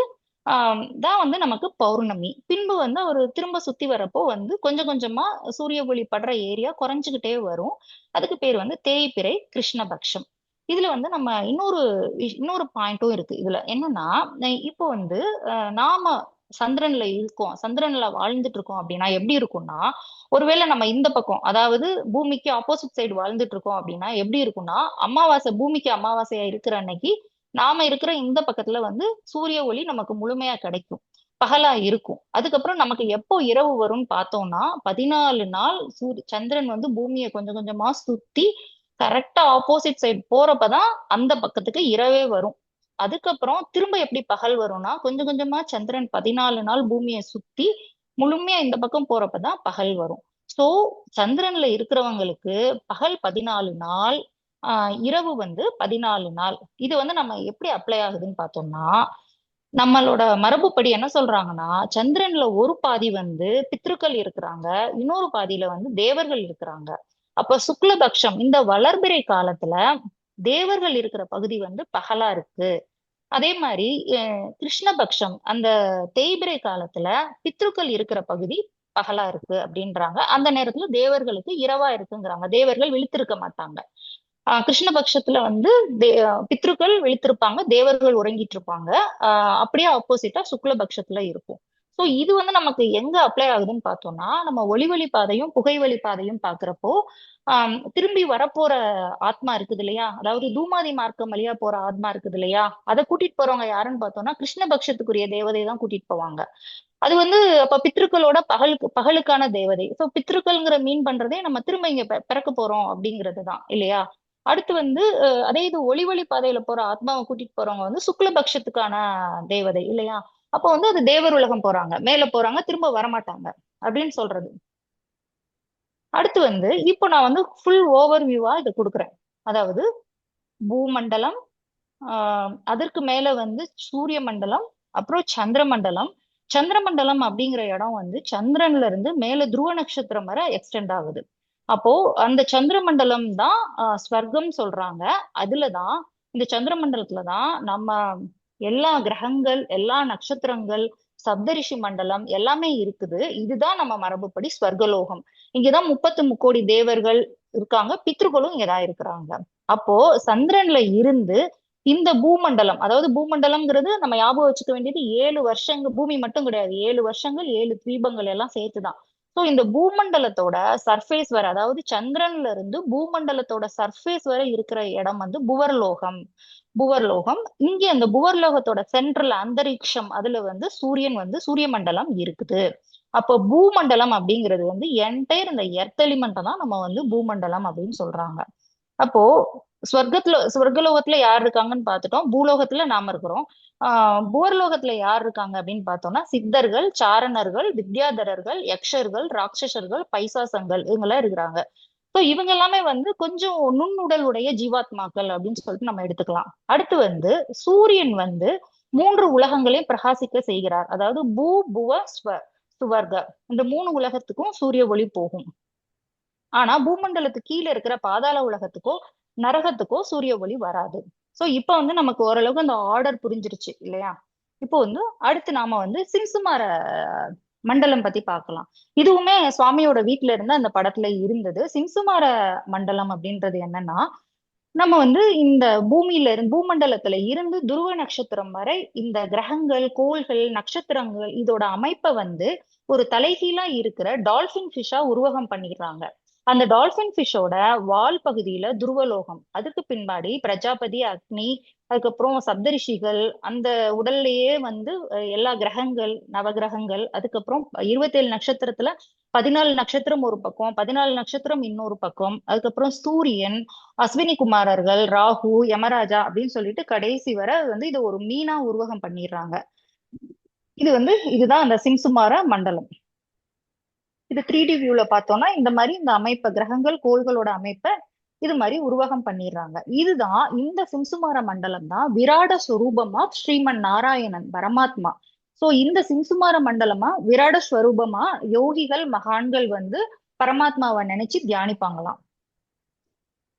தான் வந்து நமக்கு பௌர்ணமி. பின்பு வந்து அவர் திரும்ப சுத்தி வரப்போ வந்து கொஞ்சம் கொஞ்சமா சூரிய ஒளி படுற ஏரியா குறைஞ்சுக்கிட்டே வரும். அதுக்கு பேர் வந்து தேய்பிறை கிருஷ்ணபக்ஷம். இதுல வந்து நம்ம இன்னொரு பாயிண்ட்டும் இருக்கு. இதுல என்னன்னா இப்போ வந்து நாம சந்திரன்ல இருக்கோம், சந்திரன்ல வாழ்ந்துட்டு இருக்கோம் அப்படின்னா எப்படி இருக்கும்னா, ஒருவேளை நம்ம இந்த பக்கம் அதாவது பூமிக்கு ஆப்போசிட் சைடு வாழ்ந்துட்டு இருக்கோம் அப்படின்னா எப்படி இருக்கும்னா, பூமிக்கு அமாவாசையா இருக்கிற அன்னைக்கு நாம இருக்கிற இந்த பக்கத்துல வந்து சூரிய ஒளி நமக்கு முழுமையா கிடைக்கும், பகலா இருக்கும். அதுக்கப்புறம் நமக்கு எப்போ இரவு வரும்னு பார்த்தோம்னா 14 நாள் சந்திரன் வந்து பூமியை கொஞ்சம் கொஞ்சமா சுத்தி கரெக்டா ஆப்போசிட் சைடு போறப்பதான் அந்த பக்கத்துக்கு இரவே வரும். அதுக்கப்புறம் திரும்ப எப்படி பகல் வரும்னா கொஞ்சம் கொஞ்சமா சந்திரன் 14 நாள் பூமியை சுத்தி முழுமையா இந்த பக்கம் போறப்பதான் பகல் வரும். சோ சந்திரன்ல இருக்கிறவங்களுக்கு பகல் 14 நாள், இரவு வந்து 14 நாள். இது வந்து நம்ம எப்படி அப்ளை ஆகுதுன்னு பார்த்தோம்னா, நம்மளோட மரபுப்படி என்ன சொல்றாங்கன்னா, சந்திரன்ல ஒரு பாதி வந்து பித்ருக்கள் இருக்கிறாங்க, இன்னொரு பாதியில வந்து தேவர்கள் இருக்கிறாங்க. அப்ப சுக்லபக்ஷம் இந்த வளர்பிறை காலத்துல தேவர்கள் இருக்கிற பகுதி வந்து பகலா இருக்கு. அதே மாதிரி கிருஷ்ணபக்ஷம் அந்த தேய்பிறை காலத்துல பித்ருக்கள் இருக்கிற பகுதி பகலா இருக்கு அப்படின்றாங்க. அந்த நேரத்துல தேவர்களுக்கு இரவா இருக்குங்கிறாங்க. தேவர்கள் விழித்திருக்க மாட்டாங்க. கிருஷ்ணபக்ஷத்துல வந்து பித்ருக்கள் விழித்திருப்பாங்க, தேவர்கள் உறங்கிட்டு இருப்பாங்க. அப்படியே ஆப்போசிட்டா சுக்லபக்ஷத்துல இருக்கும். சோ இது வந்து நமக்கு எங்க அப்ளை ஆகுதுன்னு பார்த்தோம்னா, நம்ம ஒளிவழி பாதையும் புகைவழி பாதையும் பாக்குறப்போ திரும்பி வரப்போற ஆத்மா இருக்குது இல்லையா? அதாவது தூமாதி மார்க்கம் வழியா போற ஆத்மா இருக்குது இல்லையா? அதை கூட்டிட்டு போறவங்க யாருன்னு பார்த்தோம்னா கிருஷ்ணபக்ஷத்துக்குரிய தேவதை தான் கூட்டிட்டு போவாங்க. அது வந்து அப்ப பித்ருக்களோட பகலுக்கான தேவதை. சோ பித்ருக்கள்ங்கிற மீன் பண்றதே நம்ம திரும்ப இங்க பிறக்க போறோம் அப்படிங்கிறது தான் இல்லையா? அடுத்து வந்து அதே இது ஒளிவழி பாதையில போற ஆத்மாவை கூட்டிட்டு போறவங்க வந்து சுக்லபக்ஷத்துக்கான தேவதை இல்லையா? அப்போ வந்து அது தேவர் உலகம் போறாங்க, மேல போறாங்க, திரும்ப வரமாட்டாங்க அப்படின்னு சொல்றது. அடுத்து வந்து இப்போ நான் வந்து ஃபுல் ஓவர் வியூவா இதை கொடுக்குறேன். அதாவது பூமண்டலம், அதற்கு மேல வந்து சூரிய மண்டலம், அப்புறம் சந்திரமண்டலம். சந்திரமண்டலம் அப்படிங்கிற இடம் வந்து சந்திரன்ல இருந்து மேல துருவ நட்சத்திரம் வரை எக்ஸ்டெண்ட் ஆகுது. அப்போ அந்த சந்திரமண்டலம் தான் ஸ்வர்க்கம் சொல்றாங்க. அதுலதான் இந்த சந்திரமண்டலத்துலதான் நம்ம எல்லா கிரகங்கள், எல்லா நட்சத்திரங்கள், சப்தரிஷி மண்டலம் எல்லாமே இருக்குது. இதுதான் நம்ம மரபுப்படி ஸ்வர்கலோகம். இங்கதான் 33 கோடி தேவர்கள் இருக்காங்க, பித்ருகளும் இங்கதான் இருக்கிறாங்க. அப்போ சந்திரன்ல இருந்து இந்த பூமண்டலம், அதாவது பூமண்டலம்ங்கிறது நம்ம ஞாபகம் வச்சுக்க வேண்டியது 7 வருஷங்கள், பூமி மட்டும் கிடையாது, 7 வருஷங்கள் 7 தீபங்கள் எல்லாம் சேர்த்துதான். சோ இந்த பூமண்டலத்தோட சர்ஃபேஸ் வரை, அதாவது சந்திரன்ல இருந்து பூமண்டலத்தோட சர்ஃபேஸ் வரை இருக்கிற இடம் வந்து புவர்லோகம். புவர்லோகம் இங்க அந்த புவர்லோகத்தோட சென்ட்ரல் அந்தரிக்ஷம், அதுல வந்து சூரியன் வந்து சூரிய மண்டலம் இருக்குது. அப்போ பூமண்டலம் அப்படிங்கிறது வந்து என்டையர் இந்த எர்த் எலிமெண்ட் தான் நம்ம வந்து பூமண்டலம் அப்படின்னு சொல்றாங்க. அப்போ ஸ்வர்கலோகத்துல யார் இருக்காங்கன்னு பார்த்துட்டோம், பூலோகத்துல நாம இருக்கிறோம். புவர்லோகத்துல யார் இருக்காங்க அப்படின்னு பார்த்தோம்னா சித்தர்கள், சாரணர்கள், வித்யாதரர்கள், யக்ஷர்கள், ராட்சசர்கள், பைசாசங்கள் இவங்கெல்லாம் இருக்கிறாங்க. ஸோ இவங்க எல்லாமே வந்து கொஞ்சம் நுண்ணுடல் உடைய ஜீவாத்மாக்கள் அப்படின்னு சொல்லிட்டு நம்ம எடுத்துக்கலாம். அடுத்து வந்து சூரியன் வந்து 3 உலகங்களையும் பிரகாசிக்க செய்கிறார். அதாவது பூ, புவ, சுவர்க, இந்த 3 உலகத்துக்கும் சூரிய ஒளி போகும். ஆனா பூமண்டலத்துக்கு கீழே இருக்கிற பாதாள உலகத்துக்கோ நரகத்துக்கோ சூரிய ஒளி வராது. சோ இப்ப வந்து நமக்கு ஓரளவுக்கு அந்த ஆர்டர் புரிஞ்சிருச்சு இல்லையா? இப்போ வந்து அடுத்து நாம வந்து சிம்சுமார மண்டலம் பத்தி பார்க்கலாம். இதுவுமே சுவாமியோட வீட்டுல இருந்து அந்த படத்துல இருந்தது. சிம்சுமார மண்டலம் அப்படின்றது என்னன்னா, நம்ம வந்து இந்த பூமண்டலத்துல இருந்து துருவ நட்சத்திரம் வரை இந்த கிரகங்கள், கோள்கள், நட்சத்திரங்கள் இதோட அமைப்பை வந்து ஒரு தலைகீழா இருக்கிற டால்பின் ஃபிஷ்ஷா உருவகம் பண்ணிடுறாங்க. அந்த டால்பின் ஃபிஷ்ஷோட வால் பகுதியில துருவலோகம், அதுக்கு பின்னாடி பிரஜாபதி, அக்னி, அதுக்கப்புறம் சப்தரிஷிகள், அந்த உடல்லையே வந்து எல்லா கிரகங்கள், நவகிரகங்கள், அதுக்கப்புறம் 27 நட்சத்திரத்துல 14 நட்சத்திரம் ஒரு பக்கம், 14 நட்சத்திரம் இன்னொரு பக்கம், அதுக்கப்புறம் சூரியன், அஸ்வினி குமாரர்கள், ராகு, யமராஜா அப்படின்னு சொல்லிட்டு கடைசி வரை வந்து இது ஒரு மீனா உருவகம் பண்ணிடுறாங்க. இது வந்து இதுதான் அந்த சிம்சுமார மண்டலம். இது 3D வியூல பார்த்தோம்னா இந்த மாதிரி இந்த அமைப்பை, கிரகங்கள், கோள்களோட அமைப்பை இது மாதிரி உருவகம் பண்ணிடுறாங்க. இதுதான் இந்த சிம்சுமார மண்டலம் தான் விராட ஸ்வரூபமா ஸ்ரீமன் நாராயணன் பரமாத்மா. சோ இந்த சிம்சுமார மண்டலமா விராட ஸ்வரூபமா யோகிகள், மகான்கள் வந்து பரமாத்மாவை நினைச்சு தியானிப்பாங்களாம்.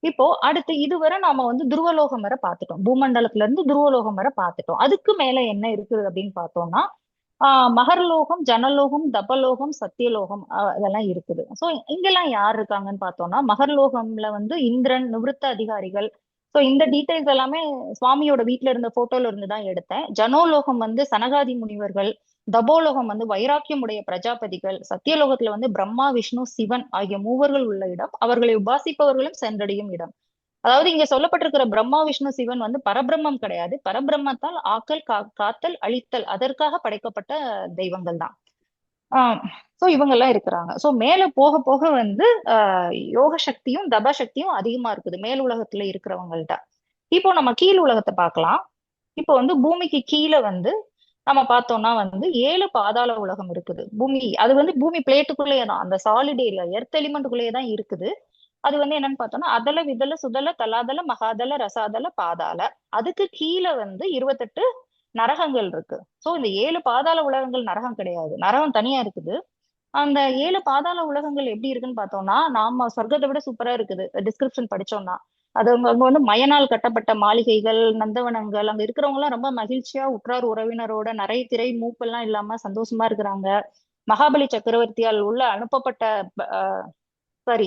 இப்போ அடுத்து இதுவரை நாம வந்து துருவலோகம் வரை பார்த்துட்டோம், பூமண்டலத்துல இருந்து துருவலோகம் வரை பார்த்துட்டோம். அதுக்கு மேல என்ன இருக்குது அப்படின்னு பார்த்தோம்னா மகர்லோகம், ஜனலோகம், தபலோகம், சத்தியலோகம் அதெல்லாம் இருக்குது. சோ இங்கெல்லாம் யார் இருக்காங்கன்னு பார்த்தோம்னா மகர்லோகம்ல வந்து இந்திரன், நிவிருத்த அதிகாரிகள். சோ இந்த டீடைல்ஸ் எல்லாமே சுவாமியோட வீட்டுல இருந்த போட்டோல இருந்து தான் எடுத்தேன். ஜனோலோகம் வந்து சனகாதி முனிவர்கள், தபோலோகம் வந்து வைராக்கியம் உடைய பிரஜாபதிகள், சத்தியலோகத்துல வந்து பிரம்மா, விஷ்ணு, சிவன் ஆகிய மூவர்கள் உள்ள இடம், அவர்களை உபாசிப்பவர்களும் சென்றடையும் இடம். அதாவது இங்க சொல்லப்பட்டிருக்கிற பிரம்மா, விஷ்ணு, சிவன் வந்து பரபிரம்மம் கிடையாது. பரபிரம்மத்தால் ஆக்கல், காத்தல், அழித்தல் அதற்காக படைக்கப்பட்ட தெய்வங்கள் தான். சோ இவங்க எல்லாம் இருக்கிறாங்க. சோ மேல போக போக வந்து யோக சக்தியும் தப சக்தியும் அதிகமா இருக்குது மேல் உலகத்துல இருக்கிறவங்கள்ட்ட. இப்போ நம்ம கீழ் உலகத்தை பார்க்கலாம். இப்போ வந்து பூமிக்கு கீழே வந்து நம்ம பார்த்தோம்னா வந்து 7 பாதாள உலகம் இருக்குது. பூமி அது வந்து பூமி பிளேட்டுக்குள்ளேயே தான், அந்த சாலிட் ஏரியா எர்த் எலிமெண்ட்டுக்குள்ளேயே தான் இருக்குது. அது வந்து என்னன்னு பார்த்தோம்னா அதல, விதல, சுதல, தலாதல, மகாதல, ரசாதல, பாதாள. அதுக்கு கீழே வந்து 28 நரகங்கள் இருக்கு. சோ இந்த 7 பாதாள உலகங்கள் நரகம் கிடையாது, நரகம் தனியா இருக்குது. அந்த 7 பாதாள உலகங்கள் எப்படி இருக்குன்னு பார்த்தோம்னா நாம சொர்க்கத்தை விட சூப்பரா இருக்குது. டிஸ்கிரிப்ஷன் படிச்சோம்னா அது அங்க வந்து மயனால் கட்டப்பட்ட மாளிகைகள், நந்தவனங்கள், அங்க இருக்கிறவங்க எல்லாம் ரொம்ப மகிழ்ச்சியா உற்றார் உறவினரோட நிறைய திரை மூப்பெல்லாம் இல்லாம சந்தோஷமா இருக்கிறாங்க. மகாபலி சக்கரவர்த்தியால் உள்ள அனுப்பப்பட்ட சாரி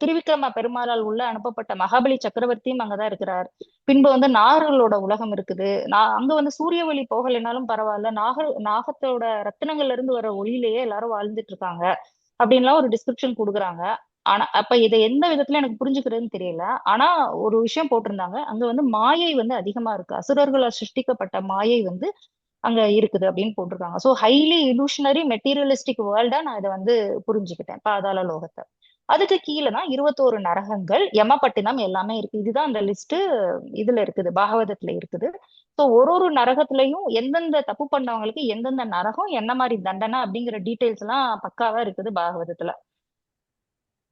திருவிக்ரம பெருமாளால் உள்ள அனுப்பப்பட்ட மகாபலி சக்கரவர்த்தியும் அங்கதான் இருக்கிறார். பின்பு வந்து நாகர்களோட உலகம் இருக்குது. அங்க வந்து சூரிய ஒளி போகலைனாலும் பரவாயில்ல, நாகத்தோட ரத்தினங்கள்ல இருந்து வர ஒளியிலேயே எல்லாரும் வாழ்ந்துட்டு இருக்காங்க அப்படின்லாம் ஒரு டிஸ்கிரிப்ஷன் கொடுக்குறாங்க. ஆனா அப்ப இதை எந்த விதத்துல எனக்கு புரிஞ்சுக்கிறதுன்னு தெரியல. ஆனா ஒரு விஷயம் போட்டிருந்தாங்க, அங்க வந்து மாயை வந்து அதிகமா இருக்கு, அசுரர்களால் சிருஷ்டிக்கப்பட்ட மாயை வந்து அங்க இருக்குது அப்படின்னு போட்டிருக்காங்க. சோ ஹைலி இலூஷனரி மெட்டீரியலிஸ்டிக் வேர்ல்டா நான் இதை வந்து புரிஞ்சுக்கிட்டேன் பாதாள லோகத்தை. அதுக்கு கீழே தான் 21 நரகங்கள், யமபட்டினம் எல்லாமே இருக்கு. இதுதான் அந்த லிஸ்ட் இதுல இருக்குது, பாகவதத்துல இருக்குது. ஸோ ஒரு நரகத்திலையும் எந்தெந்த தப்பு பண்ணவங்களுக்கு எந்தெந்த நரகம், என்ன மாதிரி தண்டனை அப்படிங்கிற டீட்டெயில்ஸ் எல்லாம் பக்காவா இருக்குது பாகவதத்துல.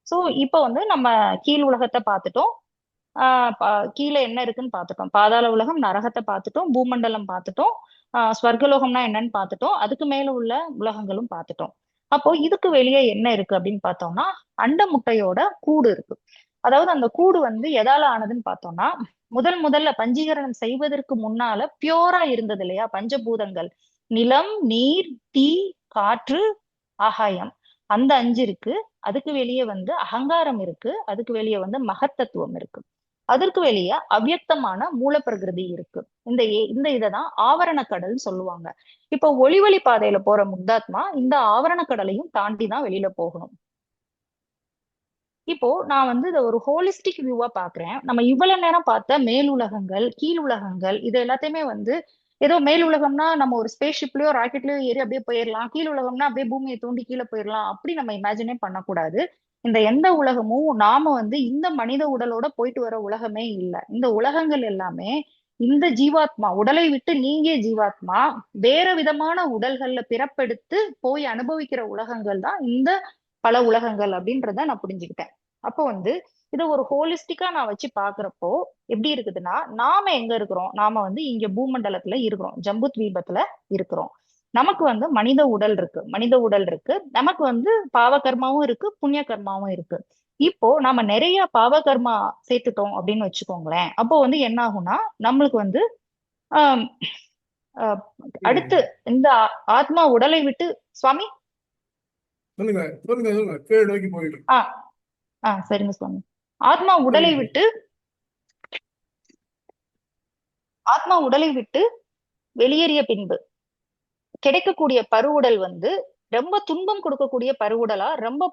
சோ இப்போ வந்து நம்ம கீழ் உலகத்தை பார்த்துட்டோம். கீழே என்ன இருக்குன்னு பார்த்துட்டோம், பாதாள உலகம், நரகத்தை பார்த்துட்டோம், பூமண்டலம் பார்த்துட்டோம், ஸ்வர்கலோகம்னா என்னன்னு பார்த்துட்டோம், அதுக்கு மேல உள்ள உலகங்களும் பார்த்துட்டோம். அப்போ இதுக்கு வெளியே என்ன இருக்கு அப்படின்னு பார்த்தோம்னா அண்ட முட்டையோட கூடு இருக்கு. அதாவது அந்த கூடு வந்து எதால ஆனதுன்னு பார்த்தோம்னா, முதல்ல பஞ்சீகரணம் செய்வதற்கு முன்னால பியூரா இருந்தது இல்லையா பஞ்சபூதங்கள், நிலம், நீர், தீ, காற்று, ஆகாயம். அந்த 5 இருக்கு. அதுக்கு வெளியே வந்து அகங்காரம் இருக்கு. அதுக்கு வெளியே வந்து மகத்தத்துவம் இருக்கு. அதற்கு வெளியே அவ்யக்தமான மூலப்பிரகிருதி இருக்கு. இந்த இததான் ஆவரண கடல் சொல்லுவாங்க. இப்போ ஒளிவழி பாதையில போற முக்தாத்மா இந்த ஆவரண கடலையும் தாண்டி தான் வெளியில போகணும். இப்போ நான் வந்து இதை ஒரு ஹோலிஸ்டிக் வியூவா பாக்குறேன். நம்ம இவ்வளவு நேரம் பார்த்த மேல் உலகங்கள், கீழ் உலகங்கள், இது எல்லாத்தையுமே வந்து ஏதோ மேல் உலகம்னா நம்ம ஒரு ஸ்பேஸ் ஷிப்லயோ ராக்கெட்லயோ ஏறி அப்படியே போயிடலாம், கீழ் உலகம்னா அப்படியே பூமியை தூண்டி கீழே போயிடலாம், அப்படி நம்ம இமேஜினே பண்ணக்கூடாது. இந்த எந்த உலகமும் நாம வந்து இந்த மனித உடலோட போயிட்டு வர உலகமே இல்லை. இந்த உலகங்கள் எல்லாமே இந்த ஜீவாத்மா உடலை விட்டு நீங்கிய ஜீவாத்மா வேற விதமான உடல்கள்ல பிறப்பெடுத்து போய் அனுபவிக்கிற உலகங்கள் தான் இந்த பல உலகங்கள் அப்படின்றத நான் புரிஞ்சுக்கிட்டேன். அப்போ வந்து இதை ஒரு ஹோலிஸ்டிக்கா நான் வச்சு பாக்குறப்போ எப்படி இருக்குதுன்னா, நாம எங்க இருக்கிறோம்? நாம வந்து இங்க பூமண்டலத்துல இருக்கிறோம், ஜம்பு தீபத்துல இருக்கிறோம். நமக்கு வந்து மனித உடல் இருக்கு. நமக்கு வந்து பாவ கர்மாவும் இருக்கு, புண்ணிய கர்மாவும் இருக்கு. இப்போ நாம நிறைய பாவ கர்மா சேர்த்துட்டோம் அப்படின்னு வச்சுக்கோங்களேன். அப்போ வந்து என்ன ஆகும்னா, நம்மளுக்கு வந்து ஆஹ் ஆஹ் அடுத்து இந்த ஆத்மா உடலை விட்டு சுவாமி சொல்லுங்க சொல்லுங்க சொல்லுங்க, கீழ் நோக்கி போயிட்டு இருக்கு. சரிங்க சுவாமி. ஆத்மா உடலை சொல்லுங்க. விட்டு ஆத்மா உடலை விட்டு வெளியேறிய பின்பு கிடைக்கக்கூடிய பருவுடல் வந்து ரொம்ப துன்பம் கொடுக்கக்கூடிய பருவுடலா, ரொம்ப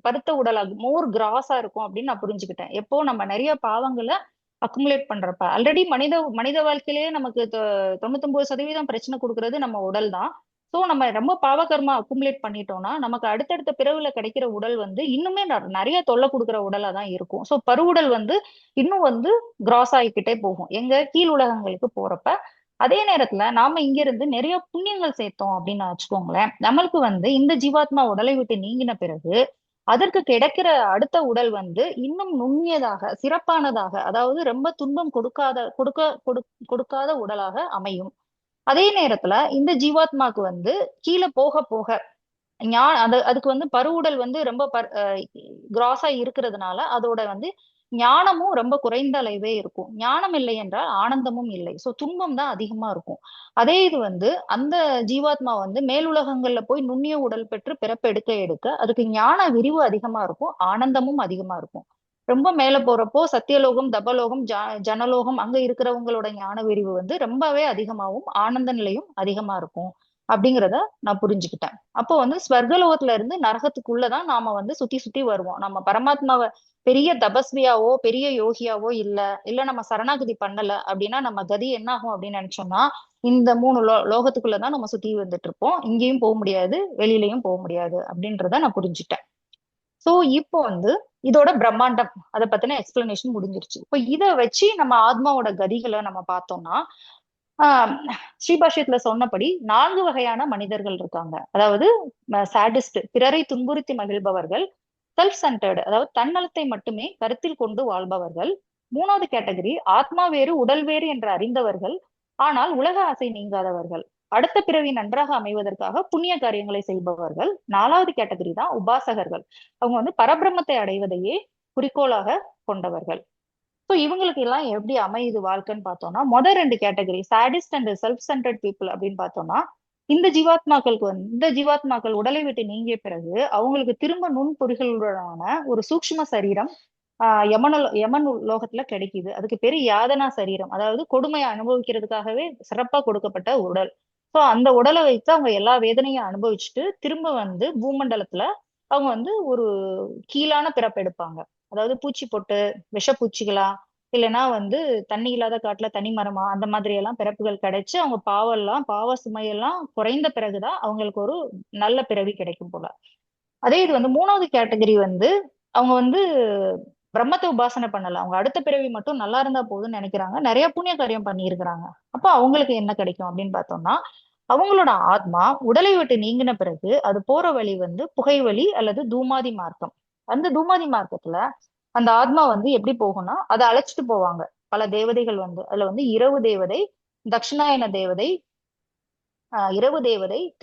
பருத்த உடலா, மோர் கிராஸா இருக்கும் அப்படின்னு நான் புரிஞ்சுக்கிட்டேன். எப்போ நம்ம நிறைய பாவங்களை அக்குமுலேட் பண்றப்ப, ஆல்ரெடி மனித வாழ்க்கையிலேயே நமக்கு 99% பிரச்சனை கொடுக்கறது நம்ம உடல் தான். சோ நம்ம ரொம்ப பாவகர்மா அக்குமுலேட் பண்ணிட்டோம்னா நமக்கு அடுத்தடுத்த பிறவில கிடைக்கிற உடல் வந்து இன்னுமே நிறைய தொல்லை கொடுக்குற உடலா தான் இருக்கும். சோ பருவுடல் வந்து இன்னும் வந்து கிராஸ் ஆகிக்கிட்டே போகும் எங்க கீழ் உலகங்களுக்கு போறப்ப. அதே நேரத்துல நாம இங்க இருந்து நிறைய புண்ணியங்கள் சேர்த்தோம் அப்படின்னு வச்சுக்கோங்களேன், நம்மளுக்கு வந்து இந்த ஜீவாத்மா உடலை விட்டு நீங்கின பிறகு அதற்கு கிடைக்கிற அடுத்த உடல் வந்து இன்னும் நுண்ணியதாக, சிறப்பானதாக, அதாவது ரொம்ப துன்பம் கொடுக்காத உடலாக அமையும். அதே நேரத்துல இந்த ஜீவாத்மாக்கு வந்து கீழே போக போக அதுக்கு வந்து பருவுடல் வந்து ரொம்ப கிராஸா இருக்கிறதுனால அதோட வந்து ஞானமும் ரொம்ப குறைந்த அளவே இருக்கும். ஞானம் இல்லை என்றால் ஆனந்தமும் இல்லை. சோ துன்பம் தான் அதிகமா இருக்கும். அதே இது வந்து அந்த ஜீவாத்மா வந்து மேலுலகங்கள்ல போய் நுண்ணிய உடல் பெற்று பிறப்பு எடுக்க எடுக்க அதுக்கு ஞான விரிவு அதிகமா இருக்கும், ஆனந்தமும் அதிகமா இருக்கும். ரொம்ப மேல போறப்போ சத்தியலோகம், தபலோகம், ஜனலோகம் அங்க இருக்கிறவங்களோட ஞான விரிவு வந்து ரொம்பவே அதிகமாகவும் ஆனந்த நிலையும் அதிகமா இருக்கும் அப்படிங்கிறத நான் புரிஞ்சுக்கிட்டேன். அப்போ வந்து ஸ்வர்கலோகத்துல இருந்து நரகத்துக்குள்ளதான் நாம வந்து சுத்தி சுத்தி வருவோம். நம்ம பரமாத்மாவை பெரிய தபஸ்வியாவோ பெரிய யோகியாவோ இல்ல நம்ம சரணாகதி பண்ணல அப்படின்னா நம்ம கதி என்ன ஆகும் அப்படின்னு நினைச்சோம்னா, இந்த 3 லோகத்துக்குள்ளதான் நம்ம சுத்தி வந்துட்டு இருப்போம். இங்கேயும் போக முடியாது, வெளியிலயும் போக முடியாது அப்படின்றத நான் புரிஞ்சுட்டேன். சோ இப்போ வந்து இதோட பிரம்மாண்டம் அதை பத்தின எக்ஸ்பிளனேஷன் முடிஞ்சிருச்சு. இப்போ இதை வச்சு நம்ம ஆத்மாவோட கதிகளை நம்ம பார்த்தோம்னா, ஆஹ் ஸ்ரீபாஷ்யத்துல சொன்னபடி 4 வகையான மனிதர்கள் இருக்காங்க. அதாவது சாடிஸ்ட், பிறரை துன்புறுத்தி மகிழ்பவர்கள்; செல்ஃப் சென்டர்டு, அதாவது தன்னலத்தை மட்டுமே கருத்தில் கொண்டு வாழ்பவர்கள்; 3வது கேட்டகரி ஆத்மா வேறு உடல் வேறு என்று அறிந்தவர்கள் ஆனால் உலக ஆசை நீங்காதவர்கள்; அடுத்த பிறவி நன்றாக அமைவதற்காக புண்ணிய காரியங்களை செய்பவர்கள்; 4வது கேட்டகரி தான் உபாசகர்கள். அவங்க வந்து பரபிரம்மத்தை அடைவதையே குறிக்கோளாக கொண்டவர்கள். ஸோ இவங்களுக்கு எல்லாம் எப்படி அமையுது வாழ்க்கைன்னு பார்த்தோம்னா, மொதல் 2 category sadist and self centred people அப்படின்னு பார்த்தோம்னா, இந்த ஜீவாத்மாக்கள் உடலை விட்டு நீங்கிய பிறகு அவங்களுக்கு திரும்ப நுண்பொறிகளுடனான ஒரு சூக்ஷ்ம சரீரம் யமன் லோகத்துல கிடைக்குது. அதுக்கு பேரு யாதனா சரீரம், அதாவது கொடுமையை அனுபவிக்கிறதுக்காகவே சிறப்பா கொடுக்கப்பட்ட உடல். சோ அந்த உடலை வைத்து அவங்க எல்லா வேதனையும் அனுபவிச்சுட்டு திரும்ப வந்து பூமண்டலத்துல அவங்க வந்து ஒரு கீழான பிறப்பு எடுப்பாங்க. அதாவது பூச்சி பொட்டு, விஷப்பூச்சிகளா, இல்லைன்னா வந்து தண்ணி இல்லாத காட்டுல தனி மரமா, அந்த மாதிரி எல்லாம் பிறப்புகள் கிடைச்சு அவங்க பாவ சுமையெல்லாம் குறைந்த பிறகுதான் அவங்களுக்கு ஒரு நல்ல பிறவி கிடைக்கும் போல. அதே இது வந்து 3வது கேட்டகரி வந்து அவங்க வந்து பிரம்மத்தை உபாசனை பண்ணல, அவங்க அடுத்த பிறவி மட்டும் நல்லா இருந்தா போதும்னு நினைக்கிறாங்க, நிறைய புண்ணிய காரியம் பண்ணி இருக்கிறாங்க. அப்போ அவங்களுக்கு என்ன கிடைக்கும் அப்படின்னு பார்த்தோம்னா, அவங்களோட ஆத்மா உடலை விட்டு நீங்கின பிறகு அது போற வழி வந்து புகை வழி அல்லது தூமாதி மார்க்கம். அந்த தூமாதி மார்க்கத்துல அந்த ஆத்மா வந்து எப்படி போகும்னா, அதை அழைச்சிட்டு போவாங்க பல தேவதைகள் வந்து. அதுல வந்து இரவு தேவதை, தட்சிணாயன தேவதை,